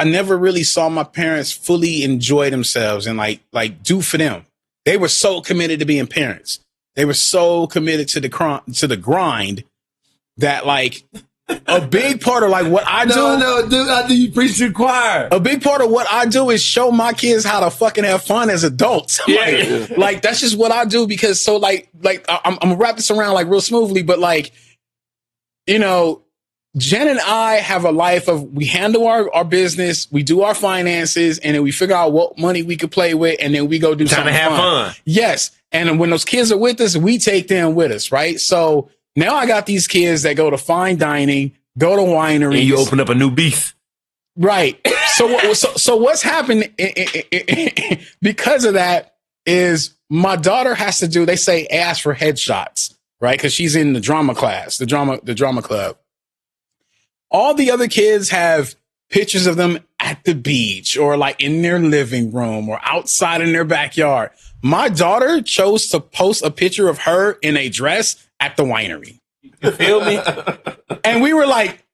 I never really saw my parents fully enjoy themselves and like do for them. They were so committed to being parents. They were so committed to the grind that like a big part of like what I do. No, dude, I do you preach to the choir. A big part of what I do is show my kids how to fucking have fun as adults. Like that's just what I do because so like I'm gonna wrap this around like real smoothly, but like, you know, Jen and I have a life of we handle our business, we do our finances, and then we figure out what money we could play with, and then we go do something to have fun. Yes. And when those kids are with us, we take them with us, right? So now I got these kids that go to fine dining, go to wineries. And you open up a new beef. Right. So what's happened because of that is my daughter has to do, they say ask for headshots, right? Because she's in the drama class, the drama club. All the other kids have pictures of them at the beach or like in their living room or outside in their backyard. My daughter chose to post a picture of her in a dress at the winery. You feel me? And we were like,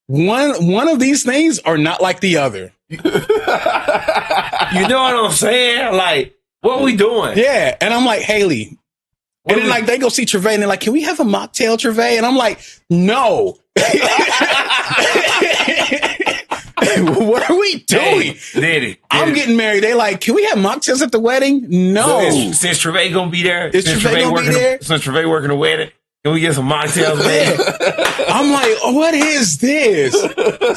one of these things are not like the other. You know what I'm saying? Like, what we doing? Yeah. And I'm like, Haley. And then like they go see Travay and they're like, can we have a mocktail, Travay? And I'm like, no. What are we doing? Diddy. I'm getting married. They like, can we have mocktails at the wedding? No. Since Travay gonna be there, Since Travay working the wedding, can we get some mocktails, man? I'm like, oh, what is this?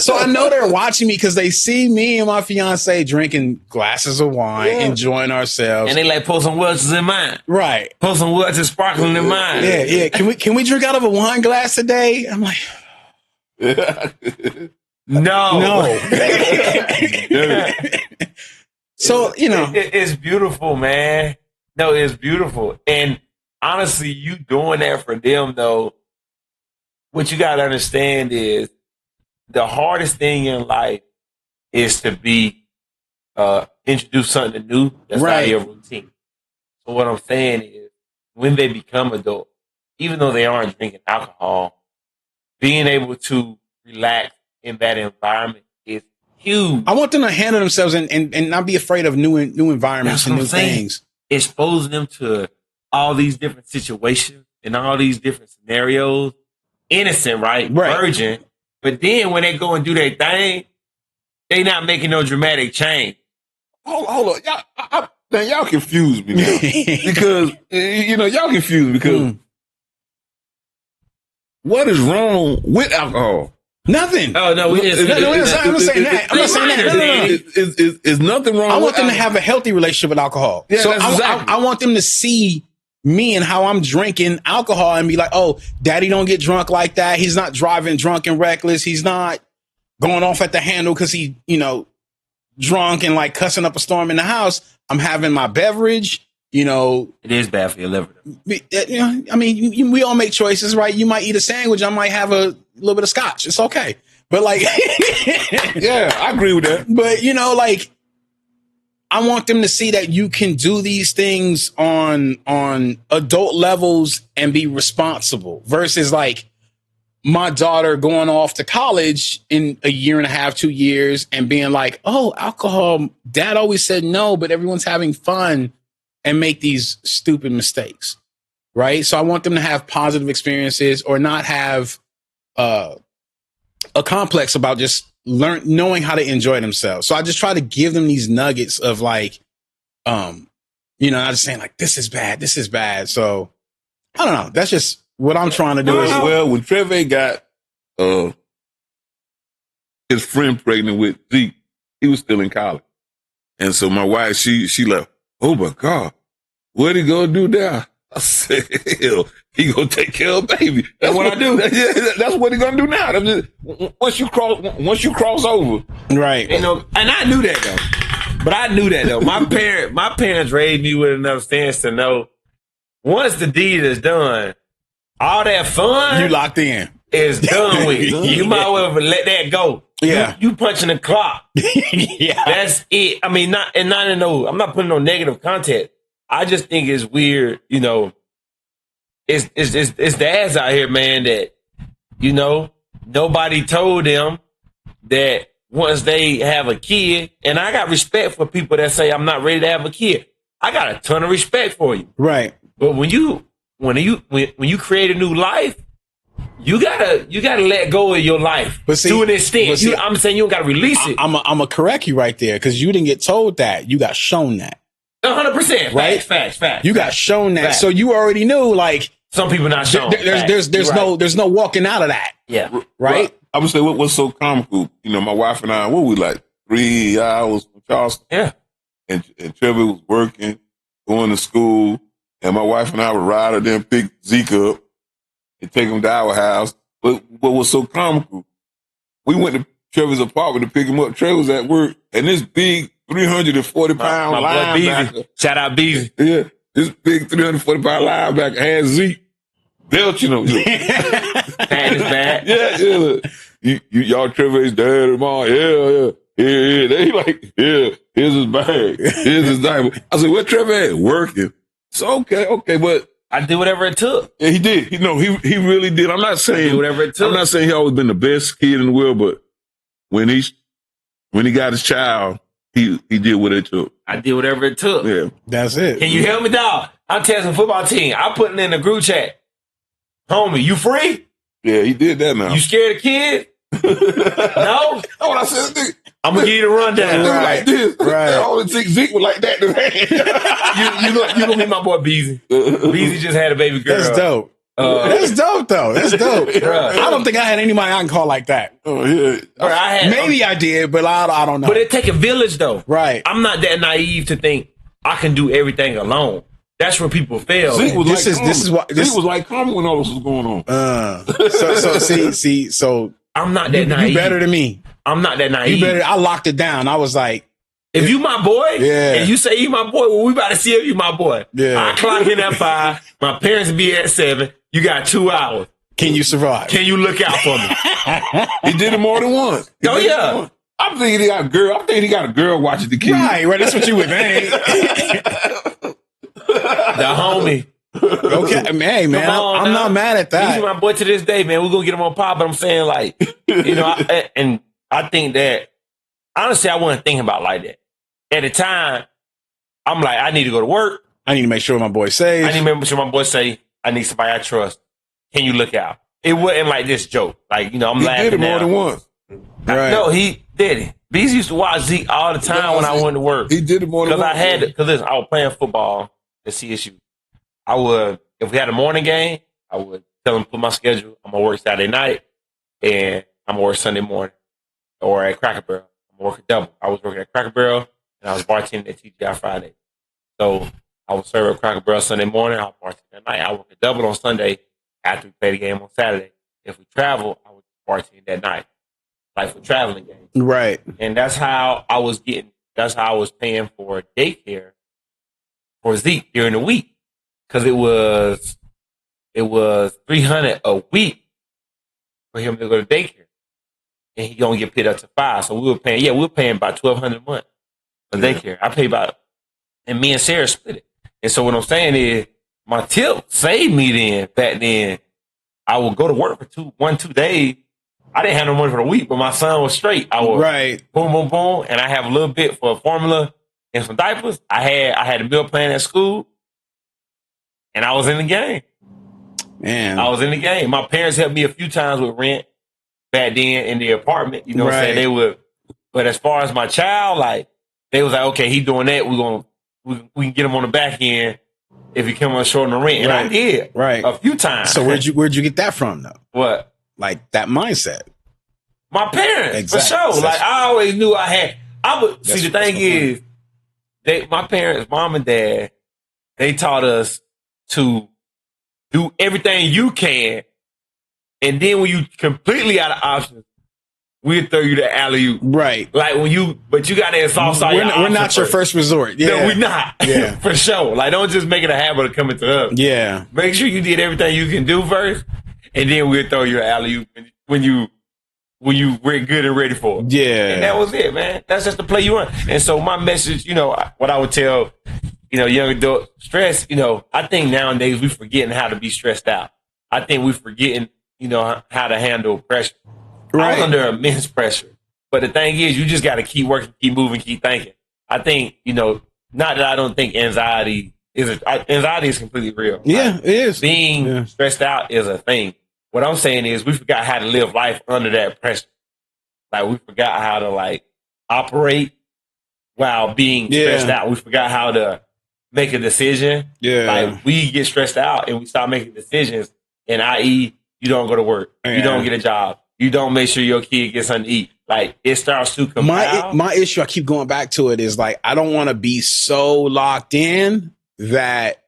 So I know they're watching me because they see me and my fiance drinking glasses of wine, enjoying ourselves. And they like, pour some Welch's in mine. Right. Pour some Welch's sparkling in mine. Yeah. Can we drink out of a wine glass today? I'm like, no. So, you know. It's beautiful, man. No, it's beautiful. And honestly, you doing that for them, though, what you got to understand is the hardest thing in life is to be introduce something new that's out of your routine. So what I'm saying is when they become adult, even though they aren't drinking alcohol, being able to relax in that environment is huge. I want them to handle themselves and not be afraid of new environments and new things. Exposing them to all these different situations and all these different scenarios. Innocent, right? Virgin. But then when they go and do their thing, they not making no dramatic change. Hold on. Y'all confuse me now. Because, y'all confuse me because what is wrong with alcohol? Nothing. Oh, no. I'm not saying that. Is nothing wrong with alcohol. I want them to have a healthy relationship with alcohol. Yeah, so exactly. I want them to see me and how I'm drinking alcohol and be like, oh, daddy don't get drunk like that. He's not driving drunk and reckless. He's not going off at the handle because he, drunk and like cussing up a storm in the house. I'm having my beverage, It is bad for your liver. We all make choices, right? You might eat a sandwich. I might have a little bit of scotch. It's okay. But like, yeah, I agree with that. But, I want them to see that you can do these things on adult levels and be responsible versus like my daughter going off to college in a year and a half, 2 years and being like, oh, alcohol, dad always said no, but everyone's having fun and make these stupid mistakes. Right. So I want them to have positive experiences or not have a complex about just knowing how to enjoy themselves. So I just try to give them these nuggets of like, I just saying like, this is bad. So I don't know. That's just what I'm trying to do. Well, when Travay got his friend pregnant with Zeke, he was still in college. And so my wife, she left, oh my God, what he gonna do now? I said, hell, he gonna take care of baby. That's what I do. That's what he gonna do now. Once you cross over, right? And I knew that though. But I knew that though. My parents raised me with enough sense to know once the deed is done, all that fun you locked in is done with. You might well let that go. Yeah, you punching the clock. Yeah, that's it. I mean, I'm not putting no negative content. I just think it's weird, it's dads out here, man, that, nobody told them that once they have a kid, and I got respect for people that say I'm not ready to have a kid. I got a ton of respect for you. Right. But when you create a new life, You gotta let go of your life to an extent. I'm saying you don't gotta release it. I'm gonna correct you right there because you didn't get told that. You got shown that. 100%. Right? Facts. You got shown that, so you already knew. Like some people not shown. There's no walking out of that. Yeah. Right. I would say what's so comical. You know, my wife and I, what were we like 3 hours from Charleston? Yeah. And Trevor was working, going to school, and my wife and I would ride her then pick Zeke up and take him to our house. But what was so comical, we went to Trevor's apartment to pick him up. Trevor was at work, and this big 340-pound linebacker. Shout out Beezy. Yeah, this big 340-pound linebacker had Zeke belching him. Bad is bad. Yeah. Y'all Trevor's dad and mom. Yeah. They like, here's his bag. Here's his diaper. I said, where Trevor at? Working. So, okay, but I did whatever it took. Yeah, he did. He really did. I'm not saying whatever it took. I'm not saying he always been the best kid in the world, but when he got his child, he did what it took. I did whatever it took. Yeah. That's it. Can you help me, dog? I'm testing football team. I put it in the group chat. Homie, you free? Yeah, he did that now. You scared of kids? No? That's what I said. I'm going to give you the rundown. Like this. Right. All it took Zeke was like that. You gonna meet my boy Beezy. Beezy just had a baby girl. That's dope. That's dope, though. That's dope. I don't think I had anybody I can call like that. Oh, yeah. Maybe I did, but I don't know. But it take a village, though. Right. I'm not that naive to think I can do everything alone. That's where people fail. Zeke was This was like Carmen when all this was going on. So I'm not that naive. You better than me. I'm not that naive. I locked it down. I was like, if you my boy, yeah, and you say you my boy, well, we about to see if you my boy. Yeah. I clock in at 5. My parents be at 7. You got 2 hours. Can you survive? Can you look out for me? He did it more than once. I'm thinking he got a girl. I'm thinking he got a girl watching the kids. Right. That's what you would think. The homie. Okay, hey man, I'm not mad at that. He's my boy to this day, man. We're gonna get him on pod, but I'm saying, like, I think that honestly, I wasn't thinking about it like that. At the time, I'm like, I need to go to work. I need to make sure my boy's safe. I need to make sure my boy say, I need somebody I trust. Can you look out? It wasn't like this joke. Like, I'm laughing. He did it more than once. Right. No, he did it. Bees used to watch Zeke all the time when I went to work. He did it more than once. Because listen, I was playing football at CSU. I would, if we had a morning game, I would tell him put my schedule. I'm gonna work Saturday night, and I'm gonna work Sunday morning, or at Cracker Barrel. I'm gonna work a double. I was working at Cracker Barrel, and I was bartending at TGI Friday. So I would serve at Cracker Barrel Sunday morning. I would bartend at night. I work a double on Sunday after we play the game on Saturday. If we travel, I would bartend that night, like for traveling games. Right. And that's how I was paying for daycare for Zeke during the week. Cause it was $300 a week for him to go to daycare, and he gonna get paid up to $5. So we were paying about $1,200 a month for daycare. I paid about, and me and Sarah split it. And so what I'm saying is, my tip saved me back then. I would go to work for 2 days. I didn't have no money for the week, but my son was straight. I would boom, boom, boom, and I have a little bit for a formula and some diapers. I had a meal plan at school. And I was in the game. Man. I was in the game. My parents helped me a few times with rent back then in the apartment. You know what I'm saying? They would, but as far as my child, like, they was like, okay, he doing that. We can get him on the back end if he come on short on the rent. And I did. Right. A few times. So where'd you get that from though? What? Like that mindset. My parents. Exactly. For sure. Like I always knew see, the thing is, my parents, mom and dad, they taught us to do everything you can, and then when you completely out of options, we'll throw you the alley-oop. Right. Like but you got to exhaust all your options. We're not your first resort. Yeah. No, we're not. Yeah. For sure. Like, don't just make it a habit of coming to us. Yeah. Make sure you did everything you can do first, and then we'll throw you an alley-oop when you we're good and ready for it. Yeah. And that was it, man. That's just the play you run. And so my message, what I would tell young adult stress, I think nowadays we forgetting how to be stressed out. I think we forgetting, how to handle pressure. Right. I was under immense pressure. But the thing is, you just got to keep working, keep moving, keep thinking. I think, not that I don't think anxiety is completely real. Yeah, it is. Being stressed out is a thing. what I'm saying is we forgot how to live life under that pressure. Like we forgot how to like operate while being stressed out. We forgot how to make a decision. Yeah. Like we get stressed out and we start making decisions. And i.e., you don't go to work, you don't get a job, you don't make sure your kid gets something to eat. Like it starts to compile. My issue, I keep going back to it, is like I don't want to be so locked in that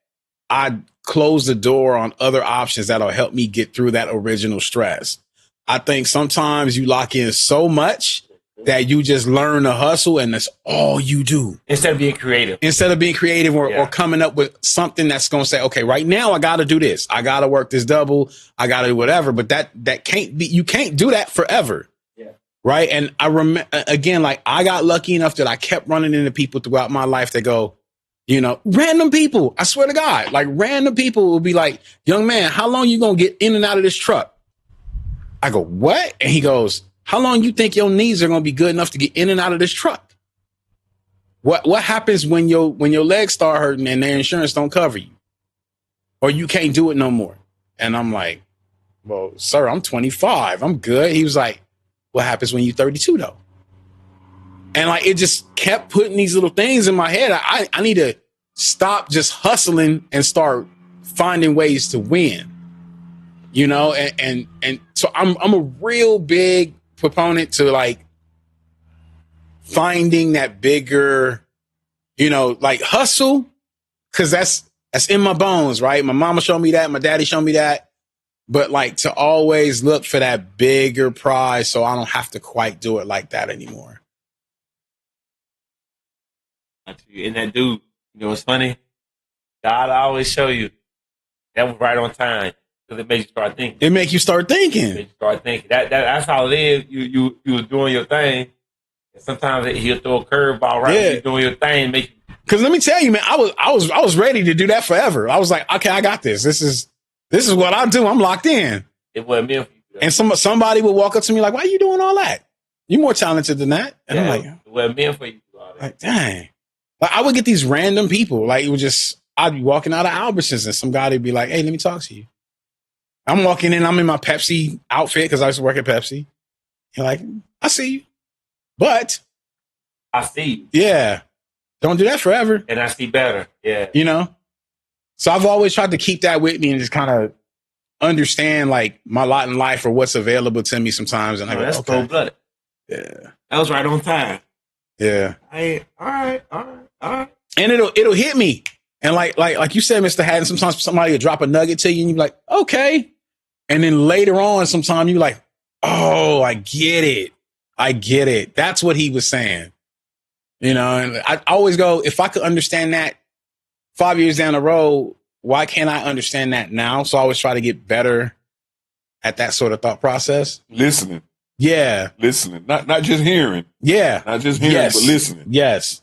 I close the door on other options that'll help me get through that original stress. I think sometimes you lock in so much that you just learn to hustle and that's all you do. Instead of being creative. Or coming up with something that's going to say, okay, right now I got to do this. I got to work this double. I got to do whatever. But that can't be, you can't do that forever. Yeah. Right. And I remember, again, like I got lucky enough that I kept running into people throughout my life that go, you know, random people. I swear to God, like random people will be like, young man, how long you going to get in and out of this truck? I go, what? And he goes, how long you think your knees are going to be good enough to get in and out of this truck? What happens when your legs start hurting and their insurance don't cover you? Or you can't do it no more? And I'm like, well, sir, I'm 25. I'm good. He was like, what happens when you're 32 though? And like, it just kept putting these little things in my head. I need to stop just hustling and start finding ways to win, you know? And so I'm a real big proponent to like finding that bigger, you know, like hustle. Cause that's in my bones, right? My mama showed me that. My daddy showed me that. But like to always look for that bigger prize so I don't have to quite do it like that anymore. And that dude, you know what's funny? God always show you that was right on time because it makes you start thinking. It make you start thinking. It makes you start thinking. That's how it is. You was doing your thing. And sometimes he'll throw a curveball right when you're doing your thing. Because let me tell you, man, I was ready to do that forever. I was like, okay, I got this. This is what I do. I'm locked in. It wasn't meant for you. And somebody would walk up to me like, why are you doing all that? You're more talented than that. And I'm like, it wasn't meant for you to do all that. Like, dang. Like, I would get these random people. Like, it would just, I'd be walking out of Albertsons and some guy would be like, hey, let me talk to you. I'm walking in, I'm in my Pepsi outfit because I used to work at Pepsi. You're like, I see you. But I see you. Yeah. Don't do that forever. And I see better. Yeah. You know? So I've always tried to keep that with me and just kind of understand like my lot in life or what's available to me sometimes. And I go, that's okay. cold-blooded. Yeah. That was right on time. Yeah. All right. And it'll hit me. And like you said, Mr. Hatten, sometimes somebody will drop a nugget to you and you're like, okay. And then later on, sometime you're like, oh, I get it. That's what he was saying. You know, and I always go, if I could understand that 5 years down the road, why can't I understand that now? So I always try to get better at that sort of thought process. Listening. Yeah. Listening. Not just hearing. Yeah. Not just hearing, but listening. Yes.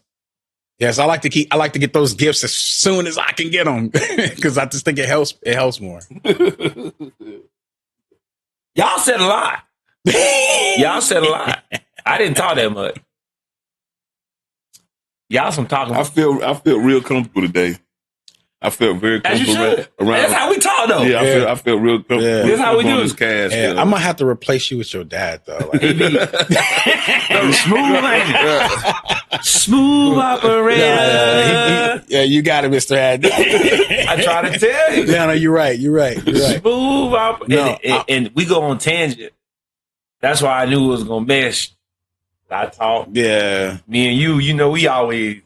Yes. I like to get those gifts as soon as I can get them because I just think it helps more. Y'all said a lot. I didn't talk that much. Y'all some talking. I feel real comfortable today. I felt very comfortable around. That's how we talk, though. Yeah, I felt real comfortable. Yeah. This is how we do this cast. Yeah, I might have to replace you with your dad, though. Like, smooth operator. Yeah, you got it, Mr. Hatten. I try to tell you. No, you're right. Smooth operator. And we go on tangent. That's why I knew it was going to mesh. I talk. Yeah. Me and you, you know, me and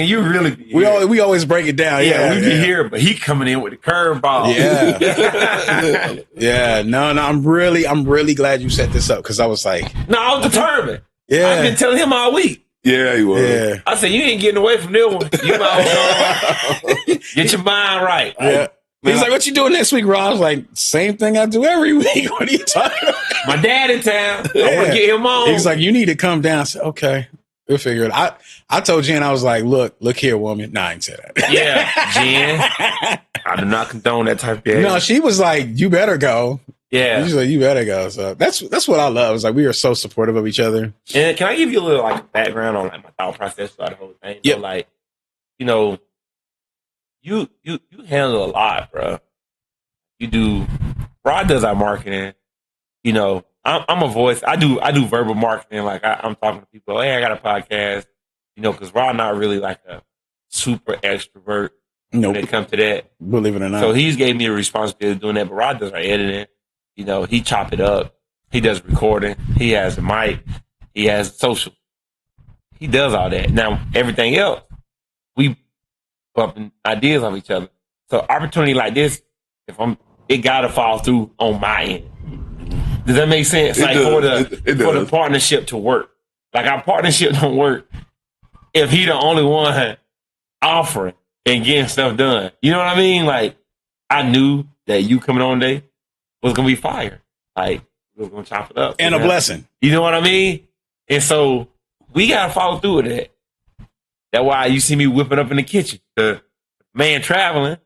you really be here. We always break it down. Yeah, we be here, but he coming in with the curveball. Yeah. Yeah. No, I'm really glad you set this up because I was like, no, I was determined. Yeah. I've been telling him all week. Yeah, he was. Yeah. I said, you ain't getting away from this one. You know, get your mind right. Yeah. He's like, what you doing next week, Rob? I was like, same thing I do every week. What are you talking about? My dad in town. I want to get him on. He's like, you need to come down. I said, okay, we'll figure it out. I told Jen, I was like, look here, woman. Nah, I ain't said that. Yeah, Jen. I do not condone that type of behavior. No, she was like, you better go. Yeah. She's like, you better go. So that's what I love. It's like, we are so supportive of each other. And can I give you a little like background on like my thought process about the whole thing? Yeah. So, like, you know, you handle a lot, bro. You do Rod does our marketing. You know, I'm a voice. I do verbal marketing. Like I'm talking to people. Hey, I got a podcast. You know, because Rod not really like a super extrovert when it comes to that. Believe it or not. So he's gave me a responsibility of doing that. But Rod does our editing. You know, he chop it up. He does recording. He has a mic. He has social. He does all that. Now everything else, we bumping ideas off each other. So opportunity like this, it gotta fall through on my end. Does that make sense? It Like does. for the partnership to work. Like our partnership don't work if he the only one offering and getting stuff done. You know what I mean? Like I knew that you coming on today was gonna be fire. Like we were gonna chop it up. And a blessing. You know what I mean? And so we gotta follow through with that. That's why you see me whipping up in the kitchen. The man traveling,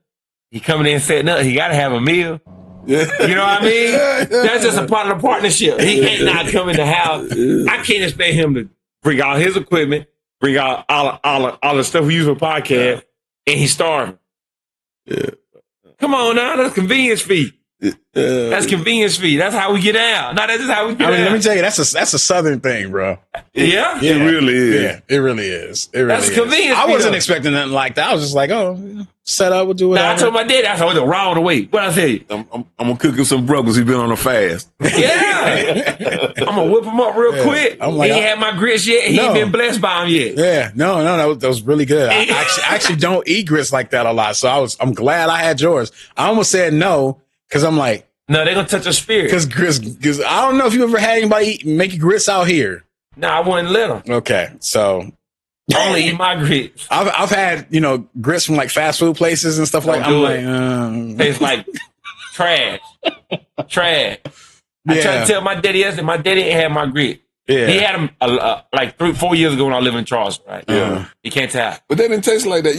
he coming in setting up, he gotta have a meal. You know what I mean? That's just a part of the partnership. He can't not come in the house. I can't expect him to bring out his equipment, bring out all the stuff we use for podcast, and he's starving. Yeah. Come on now, that's convenience fee. That's convenience fee. That's how we get out. No, that's just how we get out. Let me tell you, that's a Southern thing, bro. Yeah? It really is. Yeah, it really is. It really That's is. convenience I fee, wasn't though. expecting nothing like that. I was just like, set up, we'll do it. Now, I told my daddy, I said, raw on the way. What I tell you? I'm gonna cook him some brothers. He's been on a fast. Yeah. I'm going to whip him up real quick. I'm like, he ain't had my grits yet. He ain't been blessed by him yet. Yeah, no, that was really good. I actually don't eat grits like that a lot, so I'm glad I had yours. I almost said no because I'm like, no, they're going to touch your spirit. because I don't know if you ever had anybody make grits out here. No, I wouldn't let them. Okay, so I only eat my grits. I've had grits from like fast food places and stuff like. Don't do I'm like, Tastes like trash. Trash. I tried to tell my daddy yesterday, my daddy ain't had my grit. Yeah. He had them like 3-4 years ago when I lived in Charleston, right? Yeah. He can't tell. But that didn't taste like that.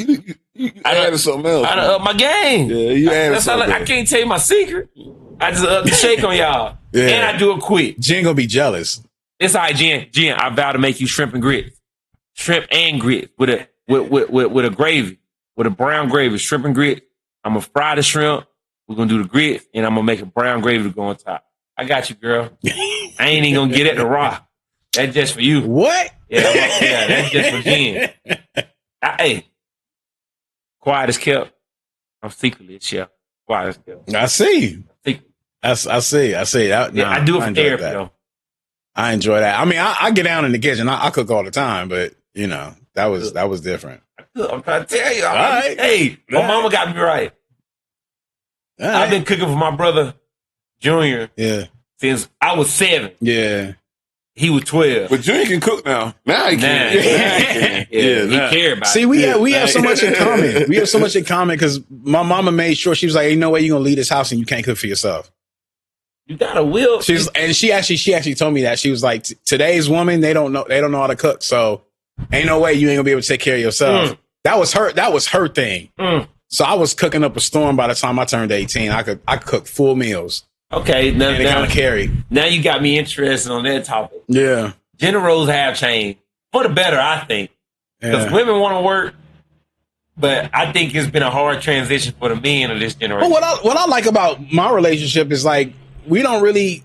You added something else. I done up my game. Yeah, you added That's not something. I can't tell you my secret. I just up the shake on y'all. Yeah. And I do it quick. Jen gonna be jealous. It's all right, Jen. Jen, I vow to make you shrimp and grits. Shrimp and grits with a gravy. With a brown gravy. Shrimp and grits. I'm gonna fry the shrimp. We're gonna do the grits, and I'm gonna make a brown gravy to go on top. I got you, girl. I ain't even gonna get at the raw. That's just for you. What? Yeah, that's just for Jen. Hey, quiet as kept. I'm secretly a chef. Quiet as kept. I see. Secret. I see. That, Yeah, I do it for enjoy therapy that. though. I enjoy that. I mean, I get down in the kitchen. I cook all the time, but that was different. I'm trying to tell you. All right. Hey, my mama got me right. All I've right. been cooking for my brother Junior Yeah. since I was 7. Yeah. He was 12. But Junior can cook now. Now he Nah. can. Now he can. He now. cared about See, it. we have so much in common. We have so much in common because my mama made sure she was like, "Ain't no way you're gonna leave this house and you can't cook for yourself." You got a will. She actually told me that. She was like, "Today's woman, they don't know how to cook, so ain't no way you ain't gonna be able to take care of yourself." That was her thing. So I was cooking up a storm by the time I turned 18. I could cook full meals. Okay, now And it kind of carry. you got me interested on that topic. Yeah. Gender roles have changed for the better, I think, because Yeah. women want to work, but I think it's been a hard transition for the men of this generation. But what I like about my relationship is like we don't really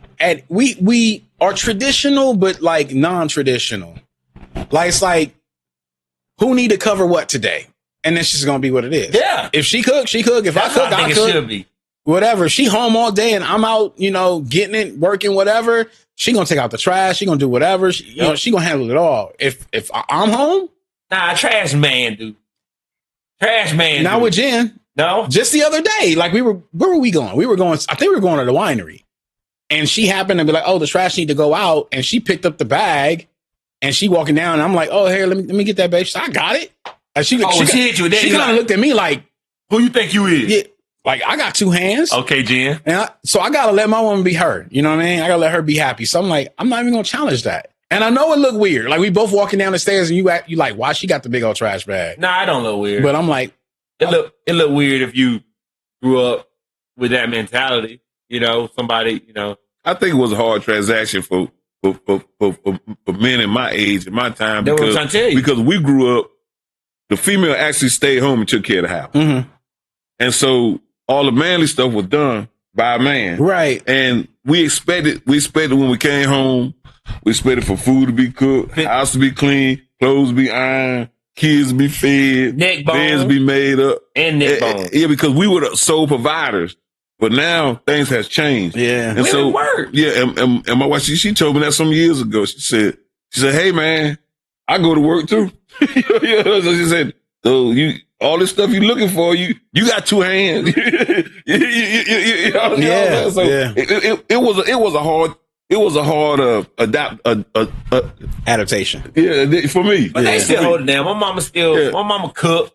we are traditional, but like non-traditional. Like it's like who need to cover what today, and it's just gonna be what it is. Yeah. If she cook, she cook. If That's I cook, how I I think cook. it should be. Whatever. She home all day and I'm out, getting it, working, whatever. She gonna take out the trash. She gonna do whatever. She gonna handle it all. If I'm home, Nah, trash man, dude. Trash man. now dude. with Jen. No. Just the other day, like where were we going? I think we were going to the winery. And she happened to be like, "Oh, the trash need to go out." And she picked up the bag and she walking down and I'm like, "Oh, here, let me get that babe." She said, "I got it." And she hit you with that. She You kind of like, looked at me like, who you think you is? "Yeah, like I got 2 hands." Okay, Jen. And so I got to let my woman be her. You know what I mean? I got to let her be happy. So I'm like, I'm not even going to challenge that. And I know it looked weird. Like we both walking down the stairs and you like, why she got the big old trash bag? Nah, I don't look weird. But I'm like, it look weird if you grew up with that mentality. Somebody, I think it was a hard transaction for men in my age, in my time, That's what I'm trying to tell you. because we grew up, the female actually stayed home and took care of the house. mm-hmm. And so all the manly stuff was done. by a man. Right. And we expected when we came home, we expected for food to be cooked, house to be clean, clothes to be ironed, kids to be fed, Neck bone. beds to be made up. And neck bone. Yeah, because we were the sole providers. But now things has changed. Yeah. And Women so, work. yeah, and my wife, she told me that some years ago. She said, hey man, I go to work too. You know, so she said, so all this stuff you're looking for, you got two hands. You know, Yeah. so Yeah. it was a hard Adaptation. yeah, for me. But they still hold it down. My mama cooked,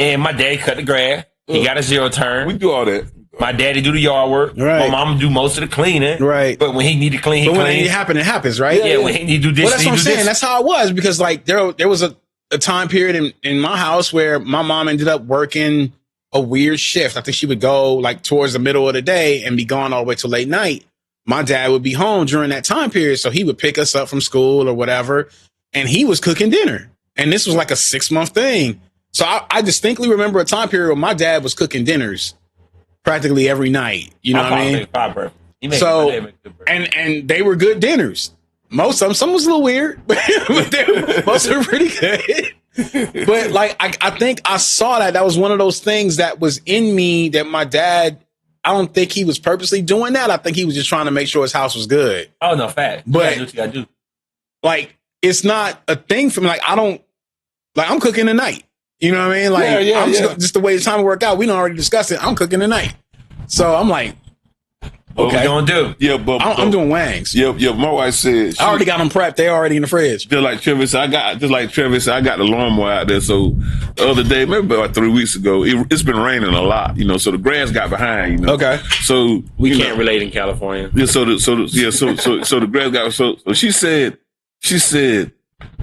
and my dad cut the grass. He got a zero turn. We do all that. My daddy do the yard work. Right. My mama do most of the cleaning. Right. But when he need to clean, he But when cleans. it happens, right? Yeah, when he need to do this, Well, that's he what I'm do saying. this. That's how it was, because like there was a time period in my house where my mom ended up working a weird shift. I think she would go like towards the middle of the day and be gone all the way till late night. My dad would be home during that time period, so he would pick us up from school or whatever, and he was cooking dinner. And this was like a 6-month thing. So I distinctly remember a time period where my dad was cooking dinners practically every night. You know what I mean? So, and they were good dinners. Most of them, some was a little weird, but most were pretty good. But like, I think I saw that was one of those things that was in me that my dad, I don't think he was purposely doing that. I think he was just trying to make sure his house was good. Oh no, fact. But you gotta do what you gotta do. Like, it's not a thing for me. Like, I'm cooking tonight. You know what I mean? Like, just the way the time work out. We done already discussed it. I'm cooking tonight. So I'm like, what we gonna do? Yeah, but I'm doing wangs. Yeah. My wife said I already got them prepped. They're already in the fridge. Just like Travis, I got the lawnmower out there. So the other day, maybe about 3 weeks ago, it's been raining a lot, you know. So the grass got behind, you know. Okay. So We can't relate in California. Yeah. So the grass got so she said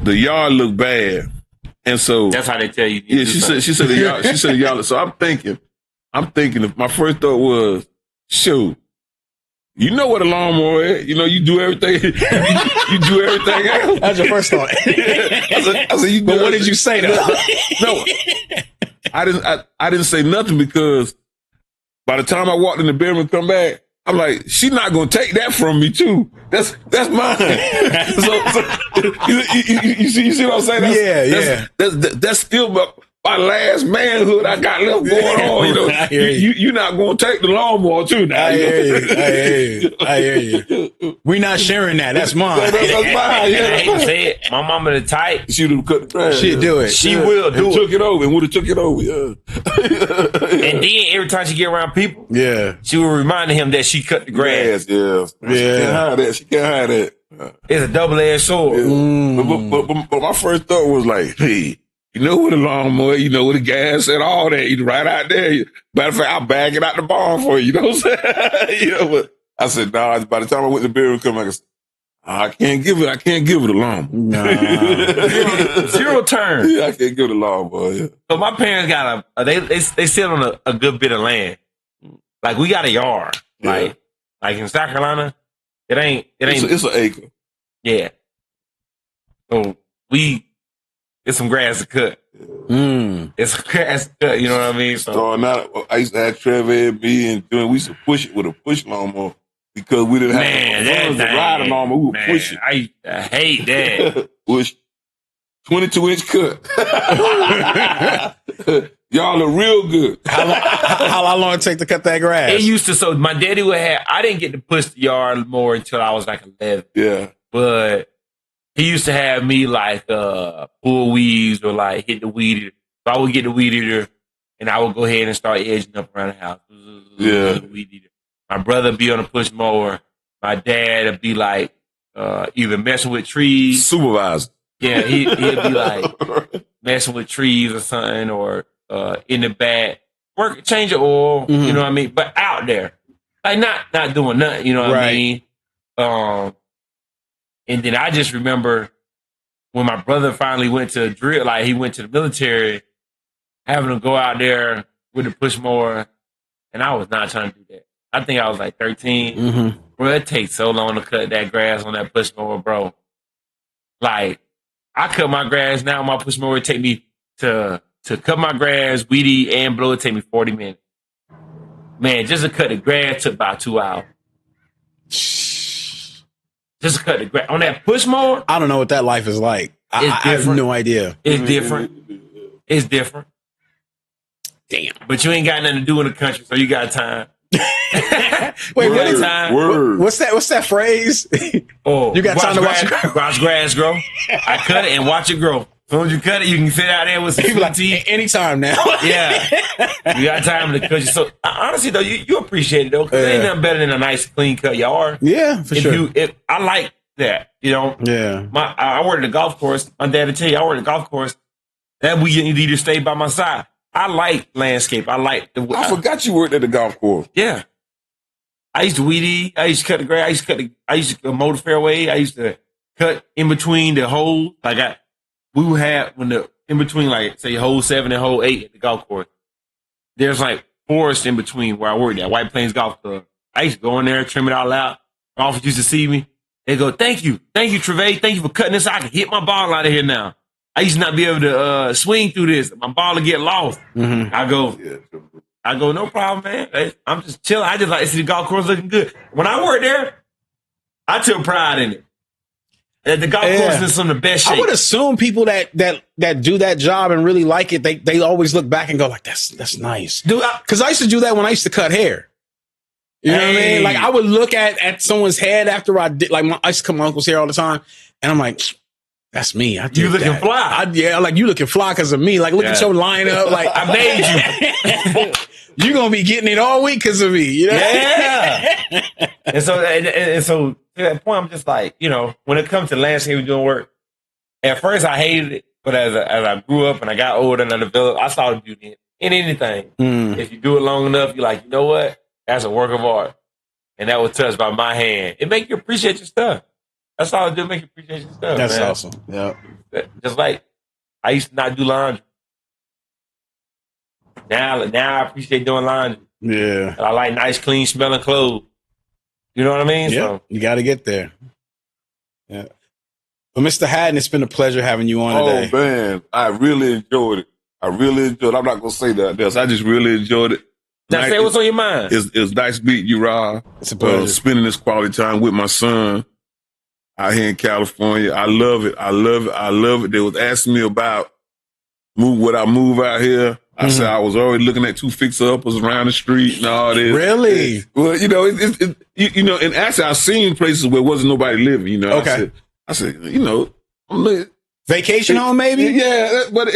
the yard looked bad, and so That's how they tell you. yeah. She said the yard. So I'm thinking. If my first thought was, shoot. You know what a lawnmower is. You know, you do everything. You do everything else. That's your first thought. I said, you do But what did you say though? No, I didn't say nothing, because by the time I walked in the bedroom and come back, I'm like, she's not gonna take that from me too. That's mine. You see what I'm saying? That's still my last manhood I got left going on. You know, you're not gonna take the lawnmower too now. I hear you. We're not sharing that. That's mine. That's mine. I hate Yeah. to say it. My mama the type. She'd have cut the grass. She'd do it. She will do and it. Took it over and would have took it over. Yeah. And then every time she get around people, Yeah. she will remind him that she cut the grass. Yeah. She can't hide that. It's a double-edged sword. But my first thought was like, hey, you know what a lawnmower, you know what a gas and all that, you right out there. Matter of fact, I'll bag it out the barn for you. You know what I'm saying? You know, but I said, nah, by the time I went to the bedroom, come back, I can't give it a lawnmower. Nah. Zero turn. Yeah, I can't give it a lawnmower. Yeah. So my parents got they sit on a good bit of land. Like we got a yard. Yeah. Like in South Carolina, it ain't. It's an acre. Yeah. So it's some grass to cut. It's some grass to cut. You know what I mean? So Starting out, I used to have Travay and me and we used to push it with a push lawnmower because we didn't have to ride a lawnmower. We would push it. I hate that. Push 22-inch cut. Y'all look real good. How long it take to cut that grass? It used to. So my daddy would have. I didn't get to push the yard more until I was like 11. Yeah. But he used to have me like pull weeds or like hit the weed eater. So I would get the weed eater and I would go ahead and start edging up around the house. Yeah. Weed eater. My brother would be on a push mower. My dad would be like either messing with trees. Supervisor. Yeah, he'd be like messing with trees or something, or in the back, change the oil, you know what I mean? But out there. Like not doing nothing, you know what I mean? And then I just remember when my brother finally went to drill, like he went to the military, having to go out there with the push mower, and I was not trying to do that. I think I was like 13. Bro, it takes so long to cut that grass on that push mower, bro. Like, I cut my grass now, my push mower, it take me to cut my grass, weedy, and blow, it take me 40 minutes. Man, just to cut the grass took about 2 hours. Just to cut the grass. On that push mower, I don't know what that life is like. I have no idea. it's different. It's different. Damn. But you ain't got nothing to do in the country, so you got time. Wait, what is time? Word. What's that phrase? Oh, You got time to watch grass grow. I cut it and watch it grow. As soon as you cut it, you can sit out there with some People like, tea. anytime now. Yeah, you got time to cut. So honestly, though, you appreciate it though, because ain't nothing better than a nice, clean cut yard. Yeah, for sure. I like that. You know, Yeah. I worked at the golf course. My dad would tell you, I worked at the golf course. That we need to stay by my side. I like landscape. I like the. I forgot you worked at the golf course. Yeah. I used to weed eat. I used to cut the grass. I used to mow the fairway. I used to cut in between the holes. We would have in between, like, say, hole 7 and hole 8 at the golf course. There's like forest in between where I worked at White Plains Golf Club. I used to go in there, trim it all out. Golfers used to see me. They go, thank you, Travay. Thank you for cutting this. I can hit my ball out of here now. I used to not be able to swing through this. My ball would get lost. Mm-hmm. I go, no problem, man. I'm just chilling. I just like to see the golf course looking good. When I worked there, I took pride in it. The golf course is some of the best shape. I would assume people that do that job and really like it, they always look back and go like, that's nice. Because I used to do that when I used to cut hair. You know what I mean? Like I would look at someone's head after I did, like I used to cut my uncle's hair all the time, and I'm like, that's me. You looking fly. Like you looking fly because of me. Like look at your lineup. Like I made you. You're gonna be getting it all week because of me. You know? Yeah. and so to that point, I'm just like, you know, when it comes to landscaping doing work, at first I hated it, but as I grew up and I got older and I developed, I saw the beauty in anything. If you do it long enough, you're like, you know what? That's a work of art, and that was touched by my hand. It make you appreciate your stuff. That's all it do. Make you appreciate your stuff. That's man. awesome. Yeah. Just like I used to not do laundry. Now I appreciate doing laundry. Yeah. I like nice, clean smelling clothes. You know what I mean? Yeah. So, you got to get there. Yeah. Well, Mr. Hatten, it's been a pleasure having you on today. Oh, man. I really enjoyed it. I'm not going to say that else. I just really enjoyed it. Now, say what's on your mind. It's nice meeting you, Rob. It's a pleasure. Spending this quality time with my son out here in California. I love it. I love it. They was asking me about would I move out here? I said I was already looking at 2 fixer-uppers around the street and all this. Really? Well, you know, and actually I've seen places where wasn't nobody living, you know. Okay. I said, you know, Vacation home, maybe? Yeah, but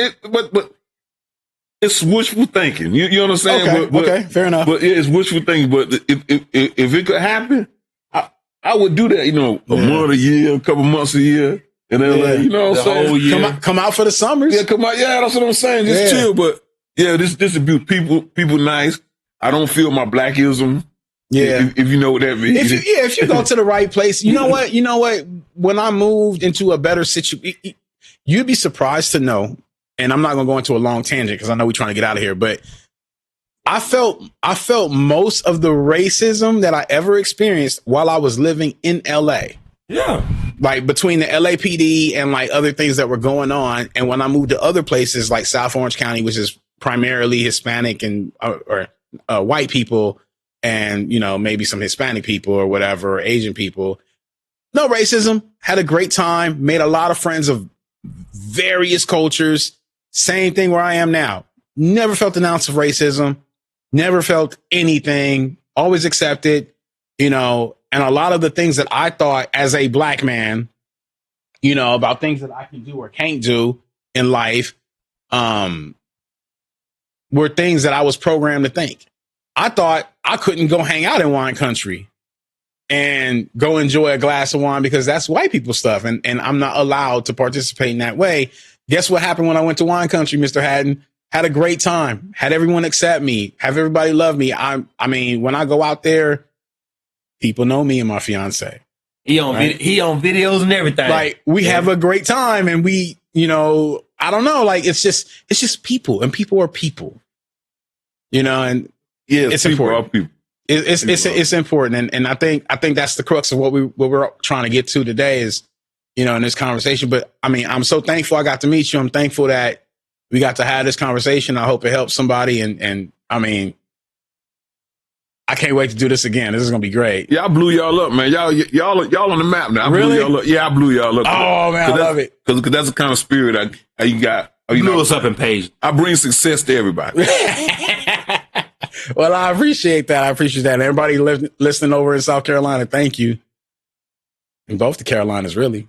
it's wishful thinking. You know what I'm saying? Okay, okay, fair enough. But it's wishful thinking. But if it could happen, I would do that. You know, a month a year, a couple months a year, and then like, you know what I'm saying? Whole year. Come out for the summers. Yeah, come out. Yeah, that's what I'm saying. Just chill. But yeah, this is beautiful. People nice. I don't feel my blackism. Yeah. If you know what that means. If you go to the right place, you know what? When I moved into a better situation, you'd be surprised to know, and I'm not going to go into a long tangent because I know we're trying to get out of here, but I felt most of the racism that I ever experienced while I was living in LA. Yeah. Like between the LAPD and like other things that were going on. And when I moved to other places like South Orange County, which is primarily Hispanic and or white people, and, you know, maybe some Hispanic people or whatever, or Asian people, no racism, had a great time, made a lot of friends of various cultures. Same thing where I am now. Never felt an ounce of racism, never felt anything, always accepted, you know, and a lot of the things that I thought as a black man, you know, about things that I can do or can't do in life, were things that I was programmed to think. I thought I couldn't go hang out in wine country and go enjoy a glass of wine because that's white people stuff. And I'm not allowed to participate in that way. Guess what happened when I went to wine country, Mr. Hatten? Had a great time. Had everyone accept me. Have everybody love me. I mean, when I go out there, people know me and my fiance. He on videos and everything. Like we have a great time, and we, you know, I don't know. Like it's just people, and people are people, you know, and yeah, it's important. People. It's important, and I think that's the crux of what we're trying to get to today is, you know, in this conversation. But I mean, I'm so thankful I got to meet you. I'm thankful that we got to have this conversation. I hope it helps somebody, and I mean, I can't wait to do this again. This is gonna be great. Yeah, I blew y'all up, man. Y'all on the map now. I Really? blew y'all up. Yeah, I blew y'all up. Oh man, I love it. Because that's the kind of spirit you got. Blew us up in Page. I bring success to everybody. Well, I appreciate that. Everybody listening over in South Carolina, thank you. In both the Carolinas, really.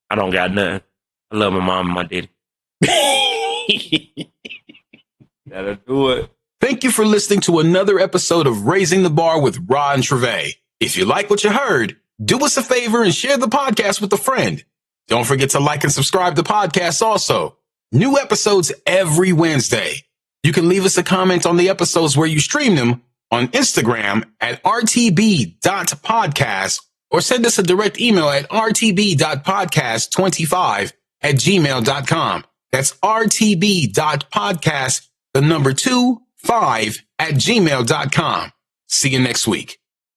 I don't got nothing. I love my mom and my daddy. Gotta do it. Thank you for listening to another episode of Raising the Bar with Ra and Travay. If you like what you heard, do us a favor and share the podcast with a friend. Don't forget to like and subscribe to the podcast also. New episodes every Wednesday. You can leave us a comment on the episodes where you stream them on Instagram at rtb.podcast or send us a direct email at rtb.podcast25@gmail.com. That's rtb.podcast, the number 25 @gmail.com. See you next week.